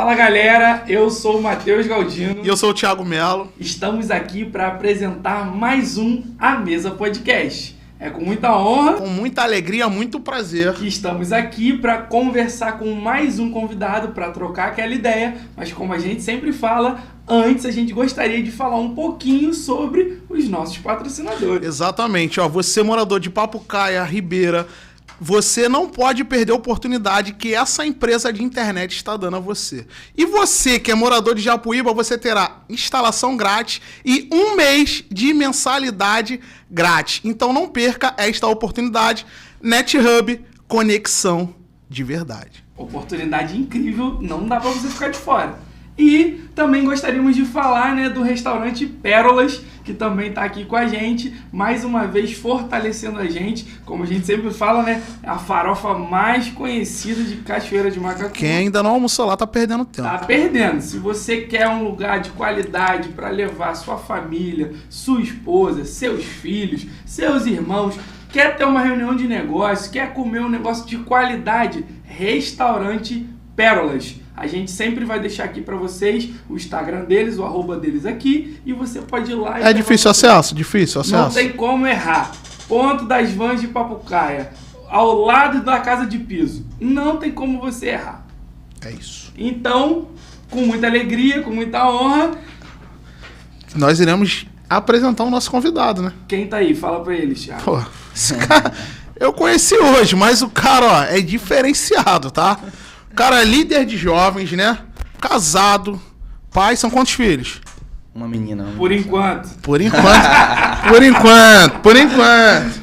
Fala galera, eu sou o Matheus Galdino. E eu sou o Thiago Melo. Estamos aqui para apresentar mais um A Mesa Podcast. É com muita honra, com muita alegria, muito prazer, que estamos aqui para conversar com mais um convidado, para trocar aquela ideia. Mas como a gente sempre fala, antes a gente gostaria de falar um pouquinho sobre os nossos patrocinadores. Exatamente, você morador de Papucaia, Ribeira, você não pode perder a oportunidade que essa empresa de internet está dando a você. E você que é morador de Japuíba, você terá instalação grátis e 1 mês de mensalidade grátis. Então não perca esta oportunidade. NetHub, conexão de verdade. Oportunidade incrível, não dá para você ficar de fora. E também gostaríamos de falar, do restaurante Pérolas, que também está aqui com a gente, mais uma vez fortalecendo a gente. Como a gente sempre fala, a farofa mais conhecida de Cachoeira de Macacu. Quem ainda não almoçou lá tá perdendo tempo. Tá perdendo. Se você quer um lugar de qualidade para levar sua família, sua esposa, seus filhos, seus irmãos, quer ter uma reunião de negócio, quer comer um negócio de qualidade, restaurante Pérolas. A gente sempre vai deixar aqui para vocês o Instagram deles, o @ deles aqui, e você pode ir lá e... É difícil acesso? Não tem como errar. Ponto das Vans de Papucaia, ao lado da casa de piso. Não tem como você errar. É isso. Então, com muita alegria, com muita honra, nós iremos apresentar o nosso convidado, né? Quem tá aí? Fala pra eles, Thiago. Pô, esse cara, eu conheci hoje, mas o cara, é diferenciado, tá? O cara é líder de jovens, casado, pai, são quantos filhos? Uma menina. Por enquanto. Por enquanto.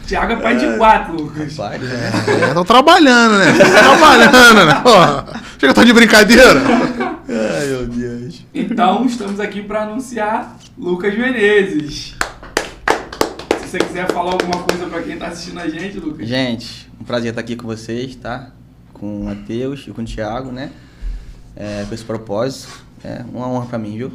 Thiago é pai de 4, Lucas. Tô trabalhando, Porra, chega, eu tô de brincadeira. Ai, meu Deus. Então, estamos aqui para anunciar Lucas Menezes. Se você quiser falar alguma coisa para quem tá assistindo a gente, Lucas. Gente, um prazer estar aqui com vocês, tá? Com o Matheus e com o Thiago, com esse propósito. É uma honra pra mim, viu?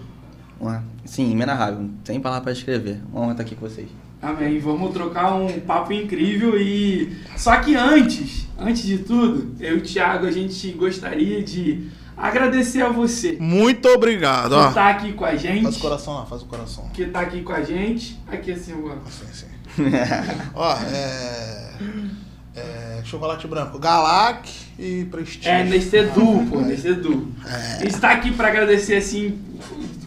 Sim, inenarrável, sem palavras pra escrever. Uma honra estar aqui com vocês. Amém. Vamos trocar um papo incrível e... Só que antes de tudo, eu e o Thiago, a gente gostaria de agradecer a você. Muito obrigado. Que tá aqui com a gente. Faz o coração lá, faz o coração. Que tá aqui com a gente. Aqui assim, agora. Sim. Chocolate branco, Galac e Prestígio. Nesse Edu. Está aqui para agradecer, assim,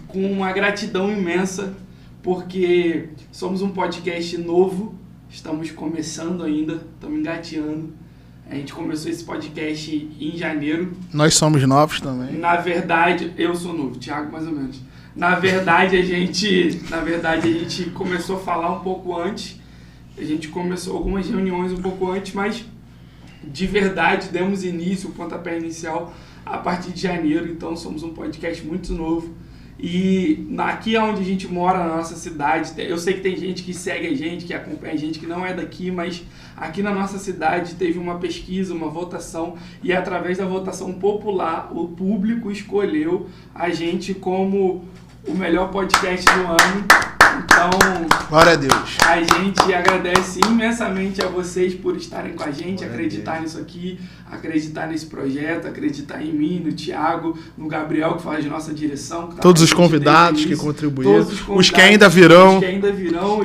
com uma gratidão imensa, porque somos um podcast novo, estamos começando ainda, estamos engateando. A gente começou esse podcast em janeiro. Nós somos novos também. Na verdade, eu sou novo, Thiago mais ou menos. Na verdade, a gente começou a falar um pouco antes. A gente começou algumas reuniões um pouco antes, mas de verdade demos início, o pontapé inicial, a partir de janeiro. Então somos um podcast muito novo. E aqui é onde a gente mora, na nossa cidade, eu sei que tem gente que segue a gente, que acompanha a gente, que não é daqui, mas aqui na nossa cidade teve uma pesquisa, uma votação, e através da votação popular, o público escolheu a gente como o melhor podcast do ano. Então, glória a Deus. A gente agradece imensamente a vocês por estarem com a gente, acreditar nisso aqui, acreditar nesse projeto, acreditar em mim, no Thiago, no Gabriel, que faz nossa direção. Todos os convidados que contribuíram, os que ainda virão.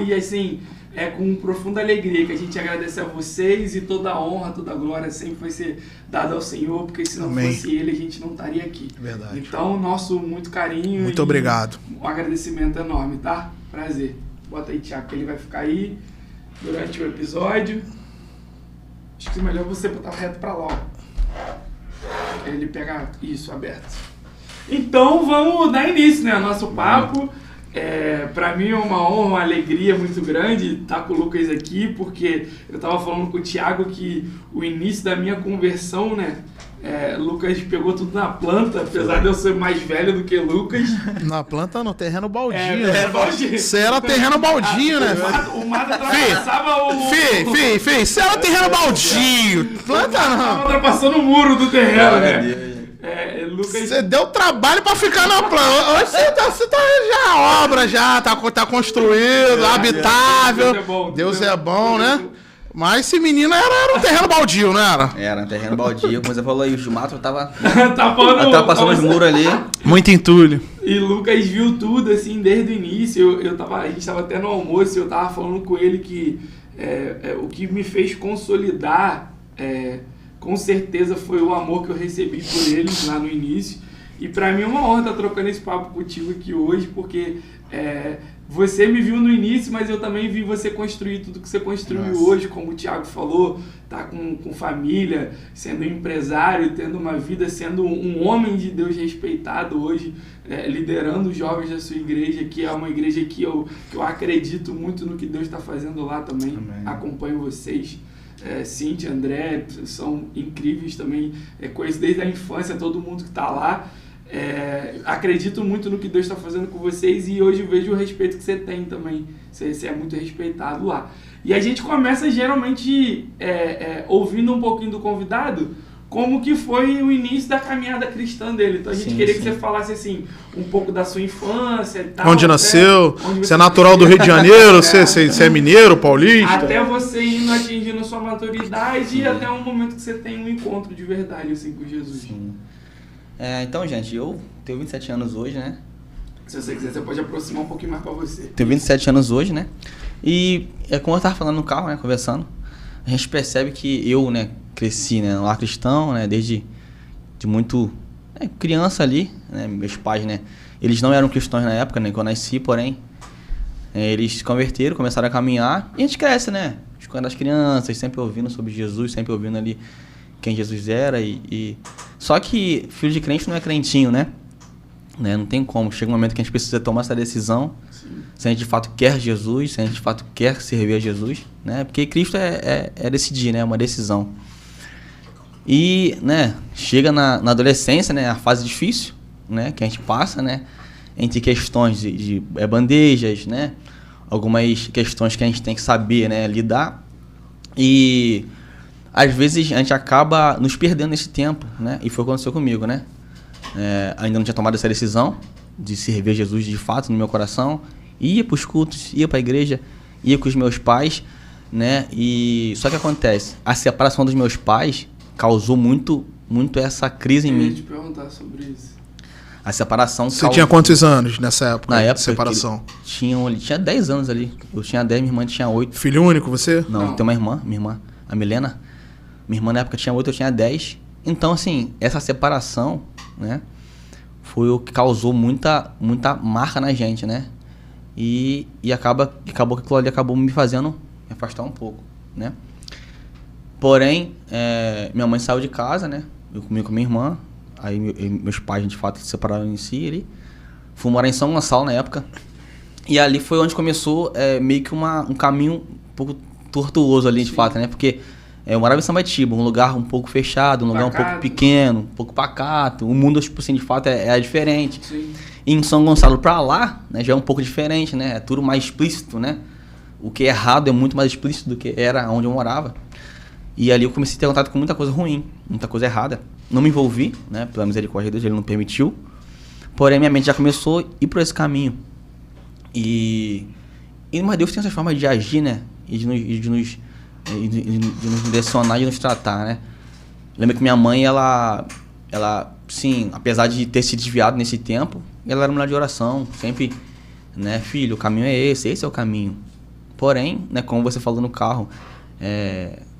E assim, é com profunda alegria que a gente agradece a vocês, e toda a honra, toda a glória sempre vai ser dada ao Senhor, porque se não Amém. Fosse Ele, a gente não estaria aqui. Verdade. Então, nosso muito carinho. Muito obrigado. Um agradecimento enorme, tá? Prazer. Bota aí, Thiago, que ele vai ficar aí durante o episódio. Acho que é melhor você botar reto pra lá, ó. Ele pega isso, aberto. Então, vamos dar início, ao nosso papo. Pra mim é uma honra, uma alegria muito grande estar com o Lucas aqui, porque eu tava falando com o Thiago que o início da minha conversão, Lucas pegou tudo na planta, apesar de eu ser mais velho do que Lucas. Na planta, no terreno baldio. Baldio. Você era terreno baldio, O mato atravessava o... Você era terreno baldio. Planta não. Tava ultrapassando o muro do terreno, Lucas... Você deu trabalho pra ficar na planta. Hoje você tá já obra, já tá construído, habitável. Deus é bom, Deus é bom, né? Mas esse menino era um terreno baldio, não era? Era um terreno baldio, como você falou aí, o Gilmato tava Tá passando os muros ali. Muito entulho. E Lucas viu tudo, assim, desde o início. A gente tava até no almoço e eu tava falando com ele que o que me fez consolidar, com certeza, foi o amor que eu recebi por eles lá no início. E pra mim é uma honra estar trocando esse papo contigo aqui hoje, porque você me viu no início, mas eu também vi você construir tudo que você construiu hoje, como o Thiago falou, tá com família, sendo empresário, tendo uma vida, sendo um homem de Deus respeitado hoje, liderando os jovens da sua igreja, que é uma igreja que eu acredito muito no que Deus está fazendo lá também. Amém. Acompanho vocês. Cíntia, André, são incríveis também, conheço desde a infância todo mundo que está lá. Acredito muito no que Deus está fazendo com vocês e hoje vejo o respeito que você tem também. Você é muito respeitado lá. E a gente começa geralmente ouvindo um pouquinho do convidado como que foi o início da caminhada cristã dele. Então a gente queria que você falasse assim, um pouco da sua infância e tal. Onde nasceu, você é natural do Rio de Janeiro, você é mineiro, paulista. Até você indo atingindo sua maturidade e até um momento que você tem um encontro de verdade assim, com Jesus. Sim. Então, gente, eu tenho 27 anos hoje, né? Se você quiser, você pode aproximar um pouquinho mais pra você. Tenho 27 anos hoje, né? E como eu tava falando no carro, né, conversando, a gente percebe que eu, né, cresci, né, no lar cristão, né, desde muito criança ali, né, meus pais, né, eles não eram cristãos na época, né, quando eu nasci, porém, eles se converteram, começaram a caminhar, e a gente cresce, né, quando as crianças, sempre ouvindo sobre Jesus, sempre ouvindo ali quem Jesus era, só que filho de crente não é crentinho, né? Não tem como. Chega um momento que a gente precisa tomar essa decisão. Sim. Se a gente de fato quer Jesus, se a gente de fato quer servir a Jesus, né? Porque Cristo é decidir, né? É uma decisão. E, né? Chega na adolescência, né? A fase difícil, né? Que a gente passa, né? Entre questões de bandejas, né? Algumas questões que a gente tem que saber, né? Lidar. E às vezes a gente acaba nos perdendo nesse tempo, né? E foi o que aconteceu comigo, né? Ainda não tinha tomado essa decisão de servir a Jesus de fato no meu coração. Ia para os cultos, ia para a igreja, ia com os meus pais, né? E só que acontece, a separação dos meus pais causou muito essa crise em mim. Eu ia te perguntar sobre isso. A separação. Você tinha quantos anos nessa época? Na época de separação? Tinha 10 anos ali. Eu tinha 10, minha irmã tinha 8. Filho único você? Não, tem uma irmã, minha irmã, a Milena. Minha irmã na época tinha 8, eu tinha 10. Então, assim, essa separação, né, foi o que causou muita marca na gente, né? E acabou que aquilo ali acabou me fazendo me afastar um pouco, né? Porém, minha mãe saiu de casa, né? Eu comi com minha irmã. Aí meus pais, de fato, se separaram em si ali. Fui morar em São Gonçalo na época. E ali foi onde começou meio que um caminho um pouco tortuoso ali, de fato, né? Porque eu morava em Sambaitiba, um lugar um pouco fechado, um lugar pacato. Um pouco pequeno, um pouco pacato. O mundo, tipo assim, de fato, é diferente. Sim. E em São Gonçalo pra lá, né, já é um pouco diferente, né? É tudo mais explícito, né? O que é errado é muito mais explícito do que era onde eu morava. E ali eu comecei a ter contato com muita coisa ruim, muita coisa errada. Não me envolvi, né? Pela misericórdia de Deus, ele não permitiu. Porém, minha mente já começou a ir por esse caminho. Mas Deus tem essas formas de agir, né? E de nos direcionar, de nos tratar, né? Lembro que minha mãe, ela, sim, apesar de ter se desviado nesse tempo, ela era mulher de oração, sempre, né? Filho, o caminho é esse é o caminho. Porém, né, como você falou no carro,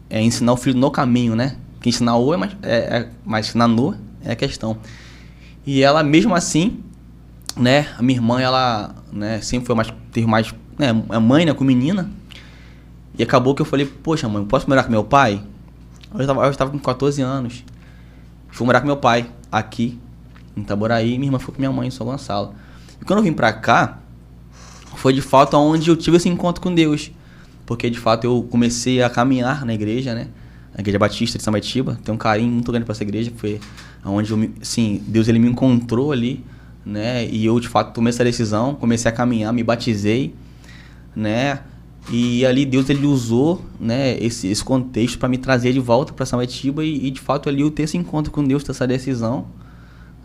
ensinar o filho no caminho, né? Que ensinar o mas ensinar no é a questão. E ela, mesmo assim, né? A minha irmã, ela, né, sempre teve mais, né? Mãe, né, com menina. E acabou que eu falei, poxa, mãe, posso morar com meu pai? Eu estava com 14 anos. Fui morar com meu pai aqui, em Itaboraí. Minha irmã foi com minha mãe em São Gonçalo. E quando eu vim pra cá, foi de fato onde eu tive esse encontro com Deus. Porque de fato eu comecei a caminhar na igreja, né? A Igreja Batista de Sambaitiba. Tenho um carinho muito grande para essa igreja. Foi onde Deus ele me encontrou ali, né? E eu de fato tomei essa decisão, comecei a caminhar, me batizei, né? E ali Deus ele usou, né, esse contexto para me trazer de volta para Sambaitiba e de fato ali eu ter esse encontro com Deus, ter essa decisão,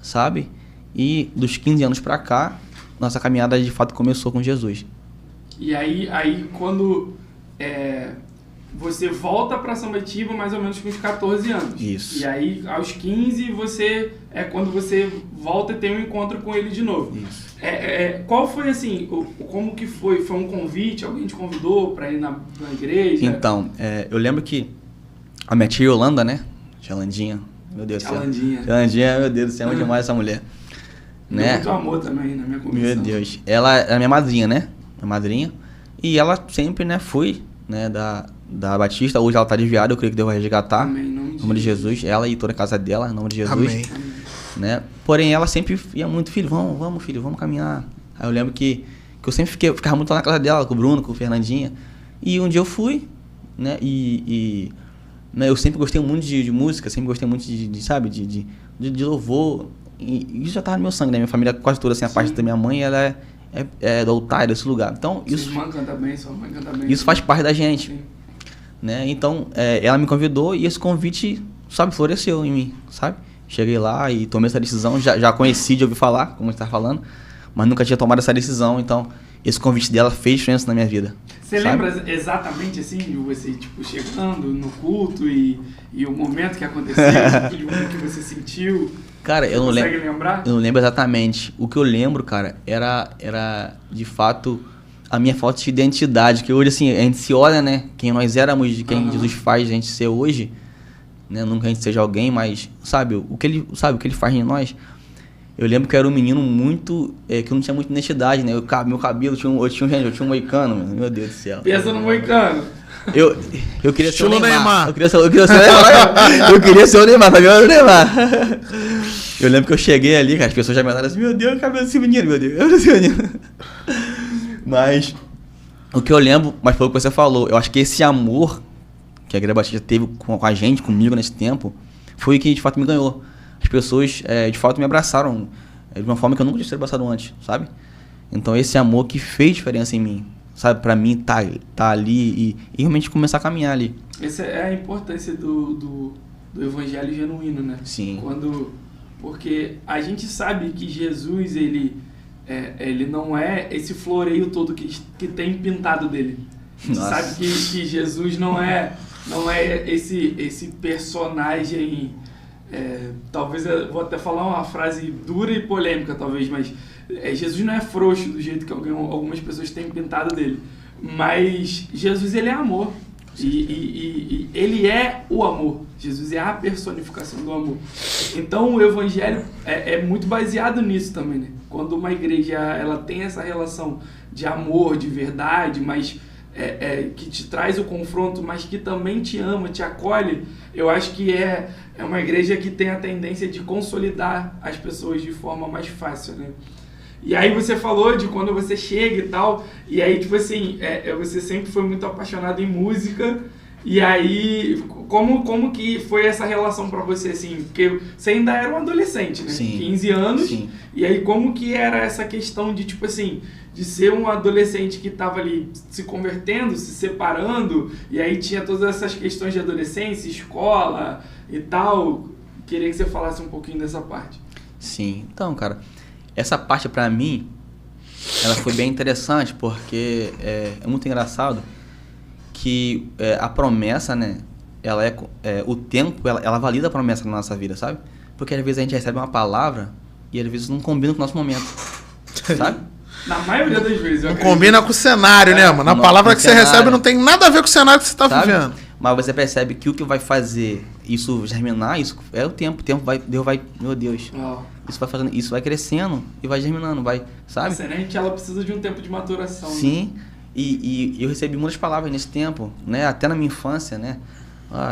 sabe? E dos 15 anos para cá, nossa caminhada de fato começou com Jesus. E aí quando você volta pra Sambatiba mais ou menos com uns 14 anos. Isso. E aí, aos 15, é quando você volta e tem um encontro com ele de novo. Isso. Qual foi, assim, como que foi? Foi um convite? Alguém te convidou pra ir na igreja? Então, eu lembro que a minha tia Yolanda, né? Tia Landinha, meu Deus do céu. Tia Landinha, meu Deus do céu, amo demais essa mulher. Né? Muito amor também, na minha convicção. Meu Deus. Ela é minha madrinha, né? Minha madrinha. E ela sempre, né, foi, né, da Batista. Hoje ela tá desviada, eu creio que Deus vai resgatar. Amém, em nome de Jesus. Ela e toda a casa dela, em nome de Jesus. Amém. Né? Porém, ela sempre ia muito, filho, vamos, filho, vamos caminhar. Aí eu lembro que eu sempre ficava muito lá na casa dela, com o Bruno, com o Fernandinha. E um dia eu fui, né, né, eu sempre gostei muito de música, sempre gostei muito sabe, de louvor. E isso já tava no meu sangue, né? Minha família quase toda, assim, a parte da minha mãe, ela é do altar, desse lugar. Então, isso... Sua irmã canta bem, sua mãe canta bem. Isso faz parte da gente. Sim. Né? Então, ela me convidou e esse convite, sabe, floresceu em mim, sabe? Cheguei lá e tomei essa decisão, já conheci de ouvir falar, como a gente tá falando, mas nunca tinha tomado essa decisão, então esse convite dela fez diferença na minha vida. Você sabe? lembra exatamente, assim, de você, tipo, chegando no culto e o momento que aconteceu, o tipo de que você sentiu? Cara, eu não lembro. Consegue lembrar? Eu não lembro exatamente. O que eu lembro, cara, era de fato a minha falta de identidade. Que hoje, assim, a gente se olha, né? Quem nós éramos, de quem Jesus faz a gente ser hoje, né? Nunca a gente seja alguém, mas sabe o que ele faz em nós? Eu lembro que eu era um menino muito... que eu não tinha muita identidade, né? Meu cabelo, eu tinha um moicano, meu Deus do céu. Pensa no moicano. Eu queria ser o Estilo Neymar. Eu queria ser o Neymar. Eu queria ser o Neymar, tá vendo o Neymar? Eu lembro que eu cheguei ali, cara, as pessoas já me falaram assim, meu Deus, o cabelo desse menino, meu Deus, desse menino. Mas, o que eu lembro, mas foi o que você falou, eu acho que esse amor que a Igreja Batista teve com a gente, comigo nesse tempo, foi o que de fato me ganhou. As pessoas, de fato, me abraçaram de uma forma que eu nunca tinha sido abraçado antes, sabe? Então, esse amor que fez diferença em mim, sabe? Pra mim, tá ali e realmente começar a caminhar ali. Essa é a importância do evangelho genuíno, né? Sim. Porque a gente sabe que Jesus, ele não é esse floreio todo que tem pintado dele. A gente sabe que Jesus não é esse personagem... talvez eu vou até falar uma frase dura e polêmica, talvez, mas Jesus não é frouxo do jeito que algumas pessoas têm pintado dele. Mas Jesus, ele é amor. E ele é o amor. Jesus é a personificação do amor. Então o evangelho é muito baseado nisso também, né? Quando uma igreja ela tem essa relação de amor, de verdade, mas que te traz o confronto, mas que também te ama, te acolhe, eu acho que é uma igreja que tem a tendência de consolidar as pessoas de forma mais fácil, né? E aí você falou de quando você chega e tal, e aí tipo assim, você sempre foi muito apaixonado em música, e aí como que foi essa relação pra você, assim, porque você ainda era um adolescente, né? Sim. 15 anos, Sim. E aí como que era essa questão de tipo assim, de ser um adolescente que tava ali se convertendo, se separando, e aí tinha todas essas questões de adolescência, escola e tal, queria que você falasse um pouquinho dessa parte. Sim, então, cara, essa parte pra mim, ela foi bem interessante, porque é muito engraçado que a promessa, né, ela o tempo, ela valida a promessa na nossa vida, sabe? Porque às vezes a gente recebe uma palavra e às vezes não combina com o nosso momento, sabe? Na maioria das vezes. Não combina com o cenário, né, mano? A palavra que você recebe não tem nada a ver com o cenário que você tá vivendo. Mas você percebe que o que vai fazer isso germinar, isso é o tempo. O tempo Deus vai, meu Deus. Oh. Isso vai crescendo e vai germinando, vai, sabe? A semente, ela precisa de um tempo de maturação. Sim. Né? E eu recebi muitas palavras nesse tempo, né? Até na minha infância, né?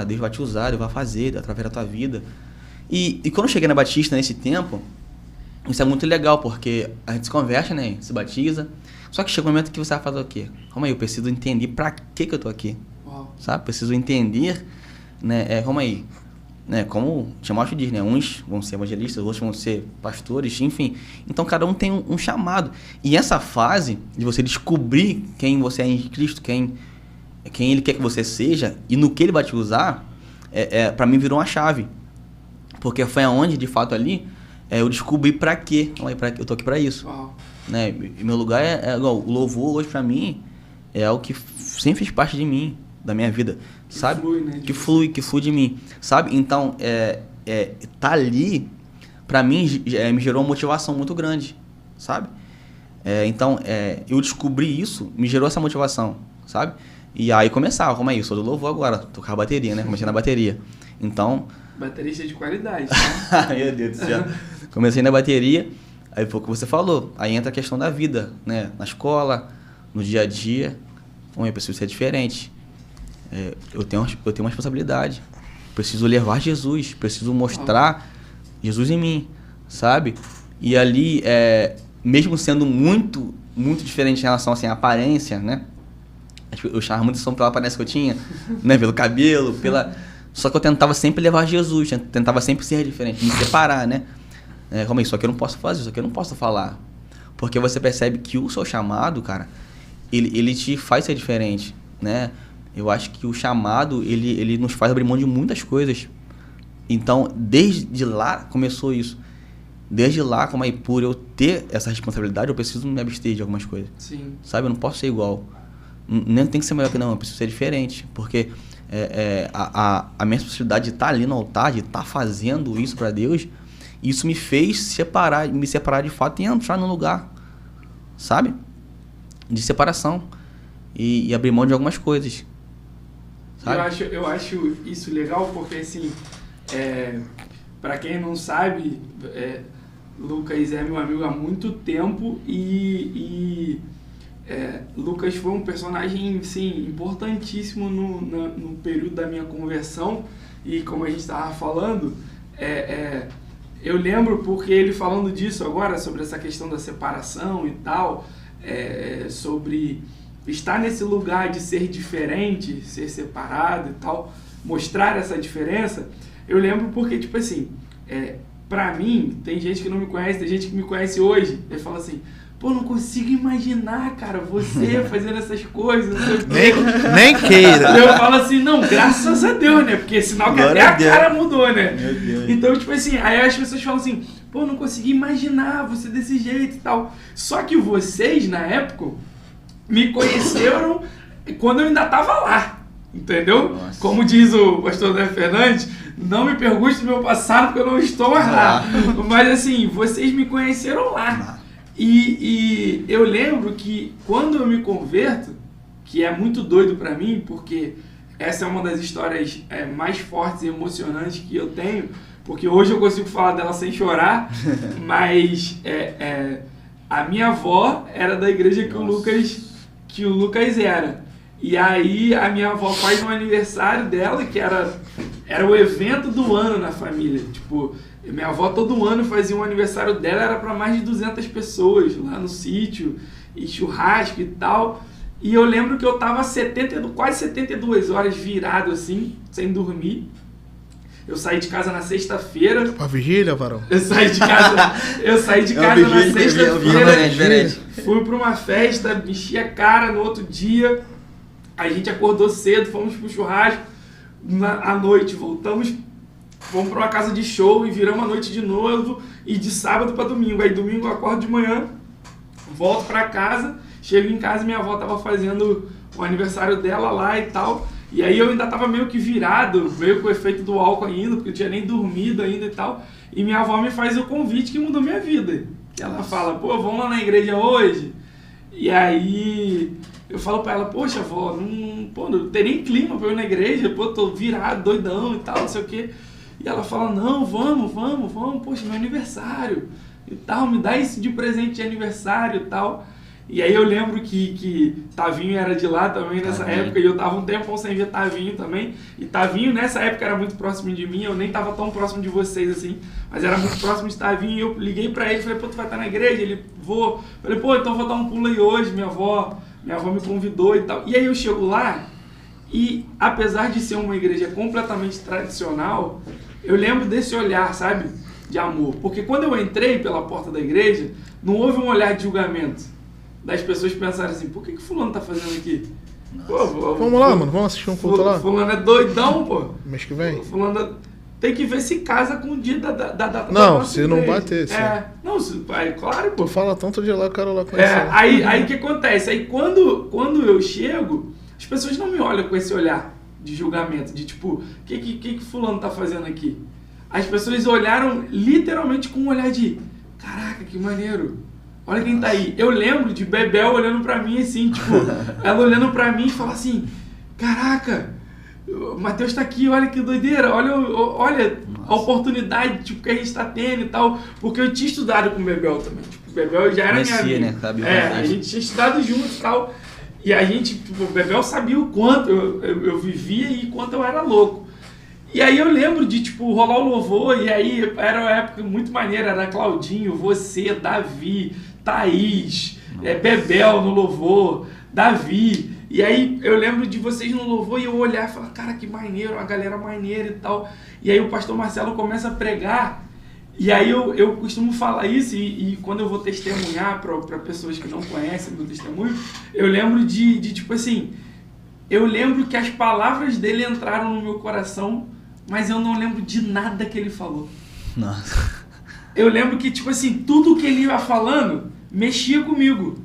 Deus vai te usar, Deus vai fazer através da tua vida. E quando eu cheguei na Batista nesse tempo, isso é muito legal, porque a gente se converte, né? Se batiza. Só que chega um momento que você vai fazer o quê? Calma aí, eu preciso entender pra que eu tô aqui. Uau. Sabe? Preciso entender, né? Calma aí. Né? Como o Timóteo diz, né? Uns vão ser evangelistas, outros vão ser pastores, enfim. Então cada um tem um chamado. E essa fase de você descobrir quem você é em Cristo, quem Ele quer que você seja e no que Ele vai te usar, pra mim virou uma chave. Porque foi aonde, de fato, ali, eu descobri pra quê. Eu tô aqui pra isso. Uau. Né? E meu lugar o louvor hoje pra mim é algo que sempre fez parte de mim. da minha vida, sabe? Flui, né? Que flui de mim, sabe? Então, tá ali, pra mim, me gerou uma motivação muito grande, sabe? Então, eu descobri isso, me gerou essa motivação, sabe? E aí começava, como é isso? Eu sou do louvor agora, tocar a bateria, né? Comecei na bateria. Então... Baterista de qualidade. Meu Deus do céu. Comecei na bateria, aí foi o que você falou. Aí entra a questão da vida, né? Na escola, no dia a dia. Eu preciso ser diferente. Eu tenho uma responsabilidade. Preciso levar Jesus, preciso mostrar Jesus em mim, sabe? E ali, mesmo sendo muito, muito diferente em relação assim, à aparência, né? Eu chamava muito atenção pela aparência que eu tinha, né? Pelo cabelo, Só que eu tentava sempre levar Jesus, tentava sempre ser diferente, me separar, né? Como é isso? Só que eu não posso fazer, isso aqui eu não posso falar. Porque você percebe que o seu chamado, cara, ele te faz ser diferente, né? Eu acho que o chamado, ele nos faz abrir mão de muitas coisas. Então, desde lá começou isso. Desde lá, como aí, por eu ter essa responsabilidade, eu preciso me abster de algumas coisas. Sim. Sabe? Eu não posso ser igual. Nem tem que ser melhor que não, eu preciso ser diferente. Porque a minha responsabilidade de estar ali no altar, de estar fazendo isso para Deus, isso me fez me separar de fato e entrar num lugar, sabe? De separação. E abrir mão de algumas coisas. Sabe? Eu acho isso legal porque, assim, para quem não sabe, Lucas é meu amigo há muito tempo e Lucas foi um personagem, sim, importantíssimo no período da minha conversão. E como a gente estava falando, eu lembro porque ele falando disso agora, sobre essa questão da separação e tal, sobre estar nesse lugar de ser diferente, ser separado e tal, mostrar essa diferença. Eu lembro porque, tipo assim, pra mim, tem gente que não me conhece, tem gente que me conhece hoje, ele fala assim: pô, não consigo imaginar, cara, você fazendo essas coisas, não sei o quê. Nem queira. Eu falo assim, não, graças a Deus, né? Porque sinal que até a cara mudou, né? Meu Deus. Então, tipo assim, aí as pessoas falam assim: pô, não consegui imaginar você desse jeito e tal. Só que vocês, na época, me conheceram quando eu ainda tava lá, entendeu? Nossa. Como diz o pastor André Fernandes, não me pergunte do meu passado porque eu não estou mais lá. Mas assim, vocês me conheceram lá. E eu lembro que quando eu me converto, que é muito doido pra mim, porque essa é uma das histórias mais fortes e emocionantes que eu tenho, porque hoje eu consigo falar dela sem chorar, mas a minha avó era da igreja que o Lucas era. E aí a minha avó faz um aniversário dela, que era o evento do ano na família. Tipo, minha avó todo ano fazia um aniversário dela, era para mais de 200 pessoas lá no sítio, e churrasco e tal. E eu lembro que eu tava quase 72 horas virado assim, sem dormir. Eu saí de casa na sexta-feira. Pra vigília, varão? Eu saí de casa na sexta-feira. Fui pra uma festa, enchi a cara no outro dia. A gente acordou cedo, fomos pro churrasco. À noite voltamos, fomos pra uma casa de show e viramos a noite de novo. E de sábado pra domingo. Aí domingo eu acordo de manhã, volto pra casa. Chego em casa e minha avó tava fazendo o aniversário dela lá e tal. E aí eu ainda tava meio que virado, meio com o efeito do álcool ainda, porque eu tinha nem dormido ainda e tal. E minha avó me faz o convite que mudou minha vida. Ela fala: pô, vamos lá na igreja hoje? E aí eu falo pra ela: poxa, avó, não tem nem clima pra eu ir na igreja, pô, tô virado, doidão e tal, não sei o quê. E ela fala: não, vamos, poxa, meu aniversário e tal, me dá isso de presente de aniversário e tal. E aí eu lembro que Tavinho era de lá também nessa época, e eu tava um tempão sem ver Tavinho também. E Tavinho nessa época era muito próximo de mim, eu nem tava tão próximo de vocês assim, mas era muito próximo de Tavinho. E eu liguei pra ele, falei: pô, tu vai estar na igreja? Ele: vou. Falei: pô, então vou dar um pulo aí hoje, minha avó me convidou e tal. E aí eu chego lá, e apesar de ser uma igreja completamente tradicional, eu lembro desse olhar, sabe, de amor. Porque quando eu entrei pela porta da igreja, não houve um olhar de julgamento das pessoas pensarem assim: por que fulano tá fazendo aqui? Pô, vamos lá, mano, vamos assistir um culto lá? Fulano é doidão, pô. Mês que vem? Fulano tem que ver se casa com o dia da data. Não, se não bater, sim. Não, claro, pô. Tu fala tanto de lá, eu quero lá conhecer. Aí o que acontece? Aí quando eu chego, As pessoas não me olham com esse olhar de julgamento, de tipo, o que fulano tá fazendo aqui? As pessoas olharam literalmente com um olhar de, caraca, que maneiro. Olha quem tá aí. Eu lembro de Bebel olhando pra mim assim, tipo, ela olhando pra mim e falando assim, caraca, o Matheus tá aqui, olha que doideira, olha a oportunidade tipo, que a gente tá tendo e tal. Porque eu tinha estudado com o Bebel também. Tipo, o Bebel já era minha amiga. Né? Sabe, a gente tinha estudado junto e tal. E a gente, tipo, o Bebel sabia o quanto eu vivia e quanto eu era louco. E aí eu lembro de, tipo, rolar o louvor, e aí era uma época muito maneira, era Claudinho, você, Davi, Thaís, Bebel no louvor, Davi. E aí eu lembro de vocês no louvor e eu olhar e falar, cara, que maneiro, uma galera maneira e tal. E aí o pastor Marcelo começa a pregar, e aí eu costumo falar isso, e quando eu vou testemunhar para pessoas que não conhecem meu testemunho, eu lembro de tipo assim, eu lembro que as palavras dele entraram no meu coração, mas eu não lembro de nada que ele falou. Nossa. Eu lembro que, tipo assim, tudo que ele ia falando mexia comigo.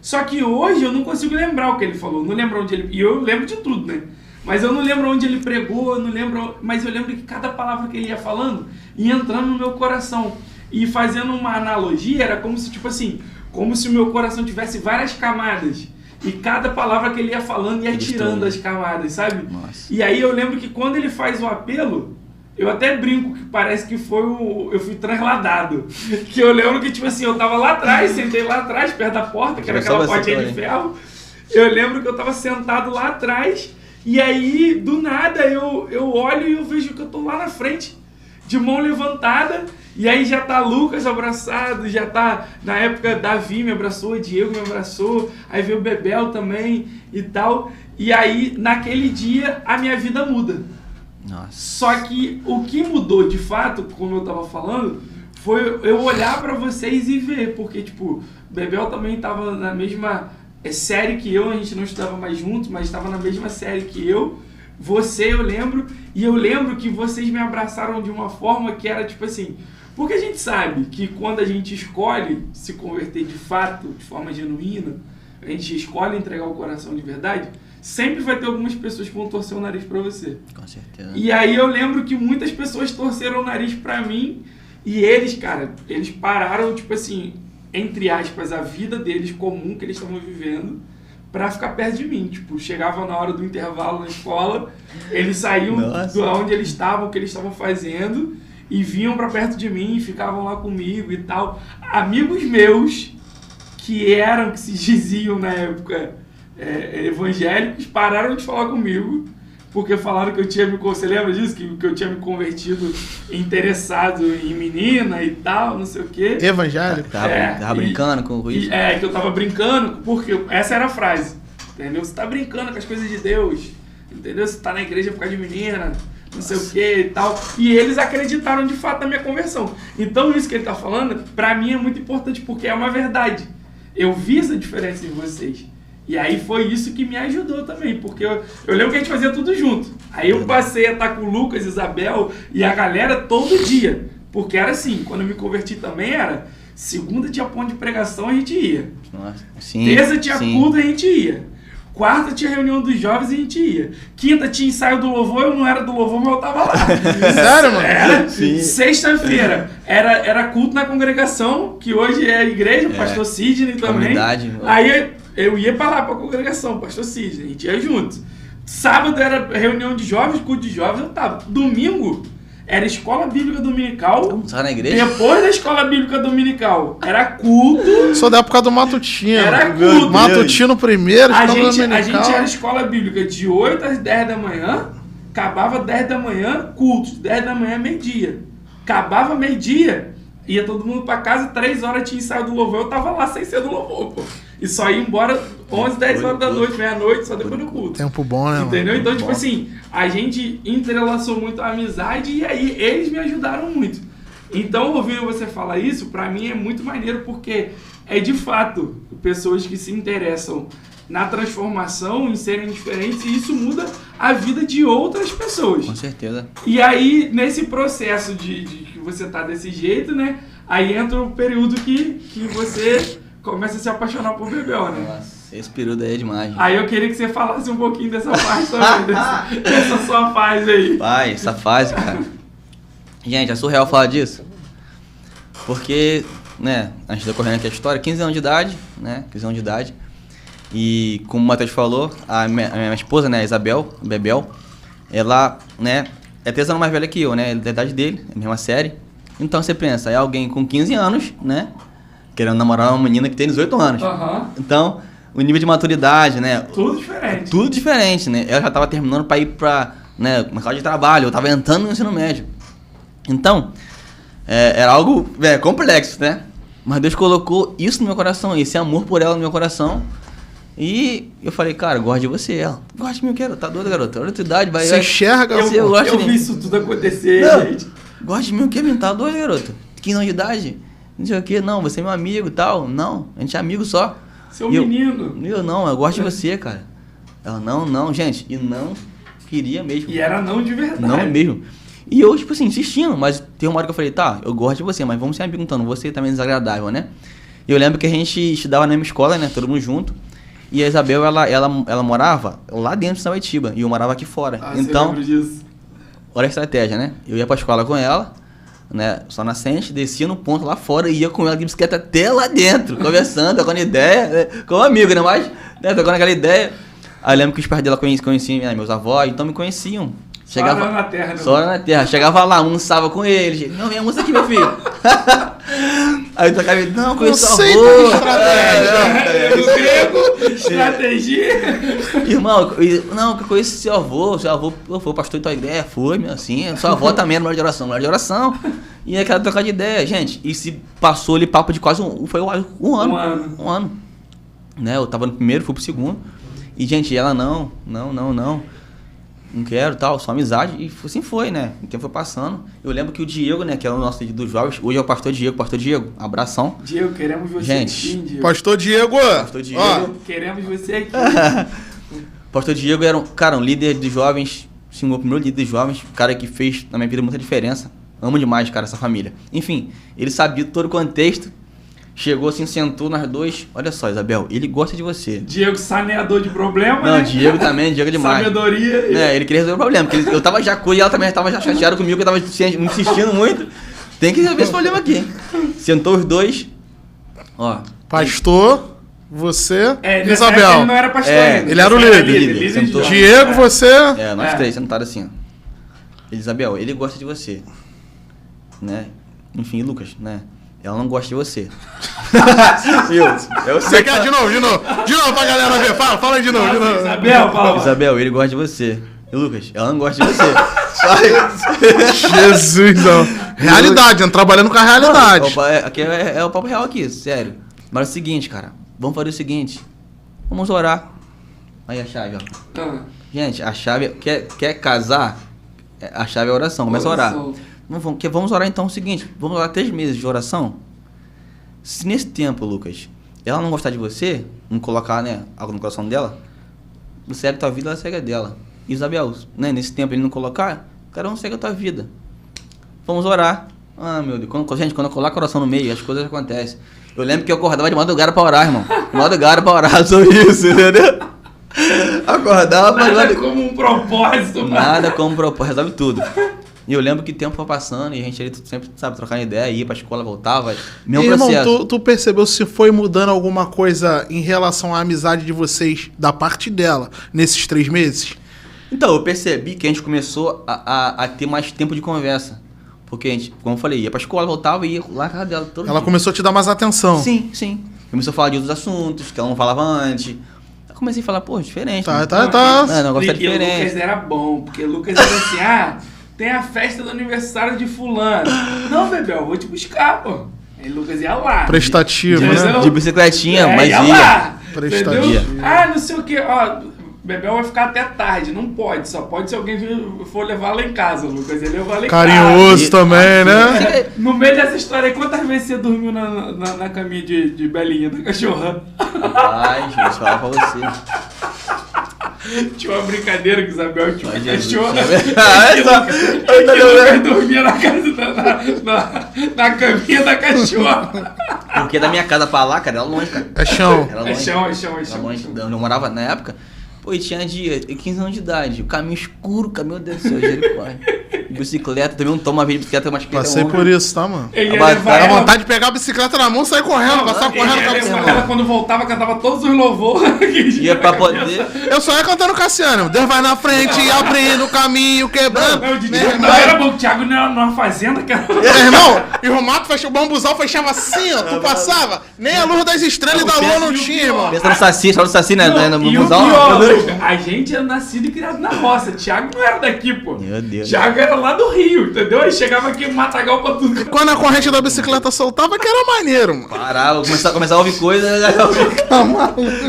Só que hoje eu não consigo lembrar o que ele falou. Não lembro onde ele... E eu lembro de tudo, né? Mas eu não lembro onde ele pregou, eu não lembro... Mas eu lembro que cada palavra que ele ia falando ia entrando no meu coração. E fazendo uma analogia, era como se, tipo assim, como se o meu coração tivesse várias camadas. E cada palavra que ele ia falando ia tirando as camadas, sabe? Nossa. E aí eu lembro que quando ele faz o apelo, eu até brinco que parece que eu fui transladado. Que eu lembro que, tipo assim, eu tava lá atrás, sentei lá atrás, perto da porta, que era aquela portinha de ferro. Eu lembro que eu tava sentado lá atrás, e aí, do nada, eu olho e eu vejo que eu tô lá na frente, de mão levantada, e aí já tá Lucas abraçado, já tá, na época, Davi me abraçou, Diego me abraçou, aí veio o Bebel também e tal. E aí, naquele dia, a minha vida muda. Nossa. Só que o que mudou de fato, como eu tava falando, foi eu olhar pra vocês e ver, porque tipo, o Bebel também tava na mesma série que eu, a gente não estudava mais juntos, mas estava na mesma série que eu. Você, eu lembro, e eu lembro que vocês me abraçaram de uma forma que era tipo assim, porque a gente sabe que quando a gente escolhe se converter de fato, de forma genuína, a gente escolhe entregar o coração de verdade, sempre vai ter algumas pessoas que vão torcer o nariz pra você. Com certeza. E aí eu lembro que muitas pessoas torceram o nariz pra mim, e eles, cara, eles pararam, tipo assim, entre aspas, a vida deles comum que eles estavam vivendo, pra ficar perto de mim. Tipo, chegava na hora do intervalo na escola, eles saíam de onde eles estavam, o que eles estavam fazendo, e vinham pra perto de mim, ficavam lá comigo e tal. Amigos meus, que se diziam na época evangélicos, pararam de falar comigo, porque falaram que eu tinha você lembra disso? Que eu tinha me convertido interessado em menina e tal, não sei o quê. Evangélico? Tava brincando com isso? Que eu tava brincando, porque essa era a frase, entendeu? Você tá brincando com as coisas de Deus, entendeu? Você tá na igreja por causa de menina, não sei o que e tal. E eles acreditaram de fato na minha conversão. Então isso que ele tá falando, pra mim é muito importante, porque é uma verdade. Eu vi essa diferença em vocês. E aí foi isso que me ajudou também, porque eu lembro que a gente fazia tudo junto. Aí eu passei a estar com o Lucas, Isabel e a galera todo dia. Porque era assim, quando eu me converti também era, segunda tinha ponto de pregação, a gente ia. Nossa, sim, terça tinha culto, a gente ia. Quarta tinha reunião dos jovens, a gente ia. Quinta tinha ensaio do louvor, eu não era do louvor, mas eu tava lá. Sério, mano? Era. Sexta-feira era culto na congregação, que hoje é a igreja, pastor Sidney também. Comunidade. Aí eu ia pra lá, pra congregação, pastor Sidney, a gente ia junto. Sábado era reunião de jovens, culto de jovens, eu tava. Domingo era escola bíblica dominical. Você na igreja? Depois da escola bíblica dominical, era culto. Sou da época do Matutino. Era culto. Matutino primeiro, A escola gente dominical. era escola bíblica de 8 às 10 da manhã, acabava 10 da manhã, cultos, 10 da manhã, meio-dia. Acabava meio-dia, ia todo mundo pra casa, 3 horas tinha ensaio do louvor, eu tava lá sem ser do louvor, pô. E só ia embora 11, 10 horas da noite, meia-noite, só depois do culto. Tempo bom, né, entendeu? mano? Então, tipo assim, a gente entrelaçou muito a amizade e aí eles me ajudaram muito. Então, ouvindo você falar isso, pra mim é muito maneiro, porque é de fato pessoas que se interessam na transformação, em serem diferentes, e isso muda a vida de outras pessoas. Com certeza. E aí, nesse processo de que você tá desse jeito, né? Aí entra o período que você começa a se apaixonar por Bebel, né? Nossa. Esse período aí é demais. Aí eu queria que você falasse um pouquinho dessa parte também, dessa sua fase aí. Pai, essa fase, cara. Gente, é surreal falar disso. Porque, né, a gente tá correndo aqui a história, 15 anos de idade, né, 15 anos de idade. E como o Matheus falou, a minha esposa, né, a Isabel, a Bebel, ela, né, é 3 anos mais velha que eu, né, da idade dele, a mesma série. Então você pensa, é alguém com 15 anos, né, querendo namorar uma menina que tem 18 anos. Então, o nível de maturidade, né. Tudo diferente. Tudo diferente, né. Ela já tava terminando pra ir pra, né, mercado de trabalho, eu tava entrando no ensino médio. Então, era algo complexo, né. Mas Deus colocou isso no meu coração, esse amor por ela no meu coração. E eu falei, cara, eu gosto de você. Ela, gosta de mim, eu quero. Tá doido, garoto? Olha a tua idade, vai. Você enxerga? Eu vi isso tudo acontecer, não, gente. Gosta de mim, o quê, menino? Tá doido, garoto? 15 anos de idade? Não sei o quê. Não, você é meu amigo e tal. Não, a gente é amigo só. Seu menino. Eu gosto de você, cara. Ela, não, gente. E não queria mesmo. E era não de verdade. Não mesmo. E eu, tipo assim, insistindo. Mas tem uma hora que eu falei, tá, eu gosto de você, mas vamos ser amigos então. Você também é desagradável, né? E eu lembro que a gente estudava na mesma escola, né? Todo mundo junto. E a Isabel, ela morava lá dentro de Samaitiba e eu morava aqui fora. Então, olha a estratégia, né? Eu ia pra escola com ela, né? Só nascente, descia no ponto lá fora e ia com ela de bicicleta até lá dentro, conversando, trocando ideia, né? Como amigo, né? Mas, né? Trocando aquela ideia. Aí eu lembro que os pais dela conheciam meus avós, então me conheciam. Chegava, só na terra, né? Só na terra. Chegava lá, almoçava com eles. Não, vem almoçar aqui, meu filho. Aí eu tocava, não, conheço o avô. Estratégia. Irmão, não, que eu conheço seu avô foi pastor em tua ideia, foi, meu, assim. Sua avó também era mulher de oração. E aquela troca de ideia, gente. E se passou ali papo de quase um ano. Um ano. Né, eu tava no primeiro, fui pro segundo. E, gente, ela não quero, tal, só amizade. E assim foi, né? O tempo foi passando. Eu lembro que o Diego, né, que é o nosso líder dos jovens, hoje é o pastor Diego, abração. Diego, queremos você gente, aqui, Diego. Pastor Diego! Queremos você aqui. Pastor Diego era um líder de jovens, sim, o primeiro líder de jovens, um cara que fez na minha vida muita diferença. Amo demais, cara, essa família. Enfim, ele sabia todo o contexto. Chegou assim, sentou nós dois. Olha só, Isabel, ele gosta de você. Diego, saneador de problema, não, né? Diego também, Diego demais. Sabedoria. Ele queria resolver o problema. Porque eu tava já com e ela também tava já chateada comigo, que eu tava insistindo muito. Tem que resolver esse problema aqui. Sentou os dois. Ó. Pastor, você, Isabel. Ele não era pastor ainda. Ele era o líder. Sentou. Diego, você. Nós três sentados assim, ó. Isabel, ele gosta de você. Né? Enfim, Lucas, né? Ela não gosta de você. Você quer de novo? De novo pra galera ver. Fala de novo. Isabel, fala. Isabel, ele gosta de você. E Lucas, ela não gosta de você. Jesus, não. Realidade, trabalhando com a realidade. Aqui é o papo real aqui, sério. Mas é o seguinte, cara. Vamos fazer o seguinte. Vamos orar. Aí a chave, ó. Gente, a chave... Quer casar? A chave é a oração. Começa a orar. Vamos orar então o seguinte, vamos orar 3 meses de oração. Se nesse tempo, Lucas, ela não gostar de você, não colocar, né, algo no coração dela, você segue a tua vida, ela segue a dela. Isabel, né, nesse tempo ele não colocar, cada um segue a tua vida. Vamos orar. Ah, meu Deus, quando eu coloco a oração no meio, as coisas acontecem. Eu lembro que eu acordava de madrugada pra orar, irmão. Madrugada pra orar, só isso, entendeu? Acordava pra Nada como um propósito, mano. Nada como um propósito, resolve tudo. E eu lembro que o tempo foi passando e a gente ali sempre, sabe, trocando ideia, ia pra escola, voltava, mesmo processo. Irmão, tu percebeu se foi mudando alguma coisa em relação à amizade de vocês, da parte dela, nesses 3 meses? Então, eu percebi que a gente começou a ter mais tempo de conversa. Porque a gente, como eu falei, ia pra escola, voltava e ia lá na casa dela todo dia. Ela começou a te dar mais atenção. Sim. Começou a falar de outros assuntos que ela não falava antes. Eu comecei a falar, pô, diferente. Tá. O negócio tá diferente. E o Lucas era bom, porque o Lucas era assim, tem a festa do aniversário de fulano. Não, Bebel, vou te buscar, pô. Aí o Lucas ia lá. Prestativo, né? De bicicletinha, mas ia. Lá. Prestativo. Não sei o que, Bebel vai ficar até tarde. Não pode, só pode se alguém for levar lá em casa, Lucas. Ele levar lá em casa. Carinhoso também, né? No meio dessa história aí, quantas vezes você dormiu na caminha de Belinha, da cachorra? Ai, gente, falar pra você. Tinha uma brincadeira que Isabel tinha uma cachorra. Eu dormia na casa na caminha da cachorra. Porque da minha casa pra lá, cara, era longe, cara. É chão. Era longe. É chão. Era longe. Eu morava na época, pô, e tinha 15 anos de idade. O caminho escuro, meu Deus do céu, Jericórdia. Bicicleta, também uma vez de bicicleta, mas Passei por isso, tá, mano? Ele ia Dá levar Dá ela. vontade de pegar a bicicleta na mão e sair correndo, passar correndo com a bicicleta. Ela, quando voltava, cantava todos os louvores. Ia pra poder. Eu só ia cantando Cassiano. Deus vai na frente, abrindo o caminho, quebrando. Não, o DJ Meu não era bom. O Thiago numa fazenda, cara. irmão, e o mato fechava, o bambuzal fechava assim, ó. Tu passava, nem a luz das estrelas e da lua não tinha, irmão. Pensa no Saci, só no Saci, né? No E o busão. pior, a gente é nascido e criado na roça. Thiago não era daqui, pô. Meu Deus. Thiago era lá do Rio, entendeu? Aí chegava aqui, matagal pra tudo. Quando a corrente da bicicleta soltava, que era maneiro, mano. Parava, começar a ouvir coisa.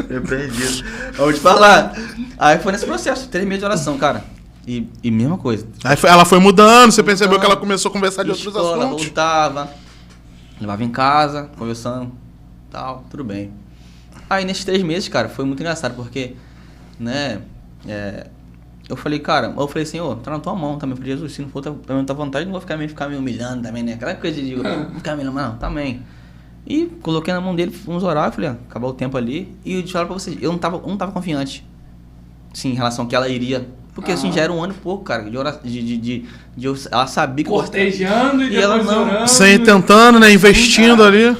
Eu perdi. Eu vou te falar. Aí foi nesse processo, 3 meses de oração, cara. E mesma coisa. Aí ela foi mudando, você percebeu que ela começou a conversar de outros Escola, assuntos. voltava, levava em casa, conversando, tal, tudo bem. Aí nesses 3 meses, cara, foi muito engraçado, porque, né, eu falei, Senhor, tá na tua mão também, falei, Jesus, se não for também tua vontade, não vou ficar me humilhando também, né, aquela coisa de ficar me humilhando, não, também. E coloquei na mão dele, fomos orar, eu falei, acabou o tempo ali, e eu te falo pra vocês, eu não tava confiante, sim, em relação que ela iria, porque assim, já era 1 ano e pouco, cara, de ela sabia que Cortejando e ela depois não. orando. Sem tentando, né? Investindo ali.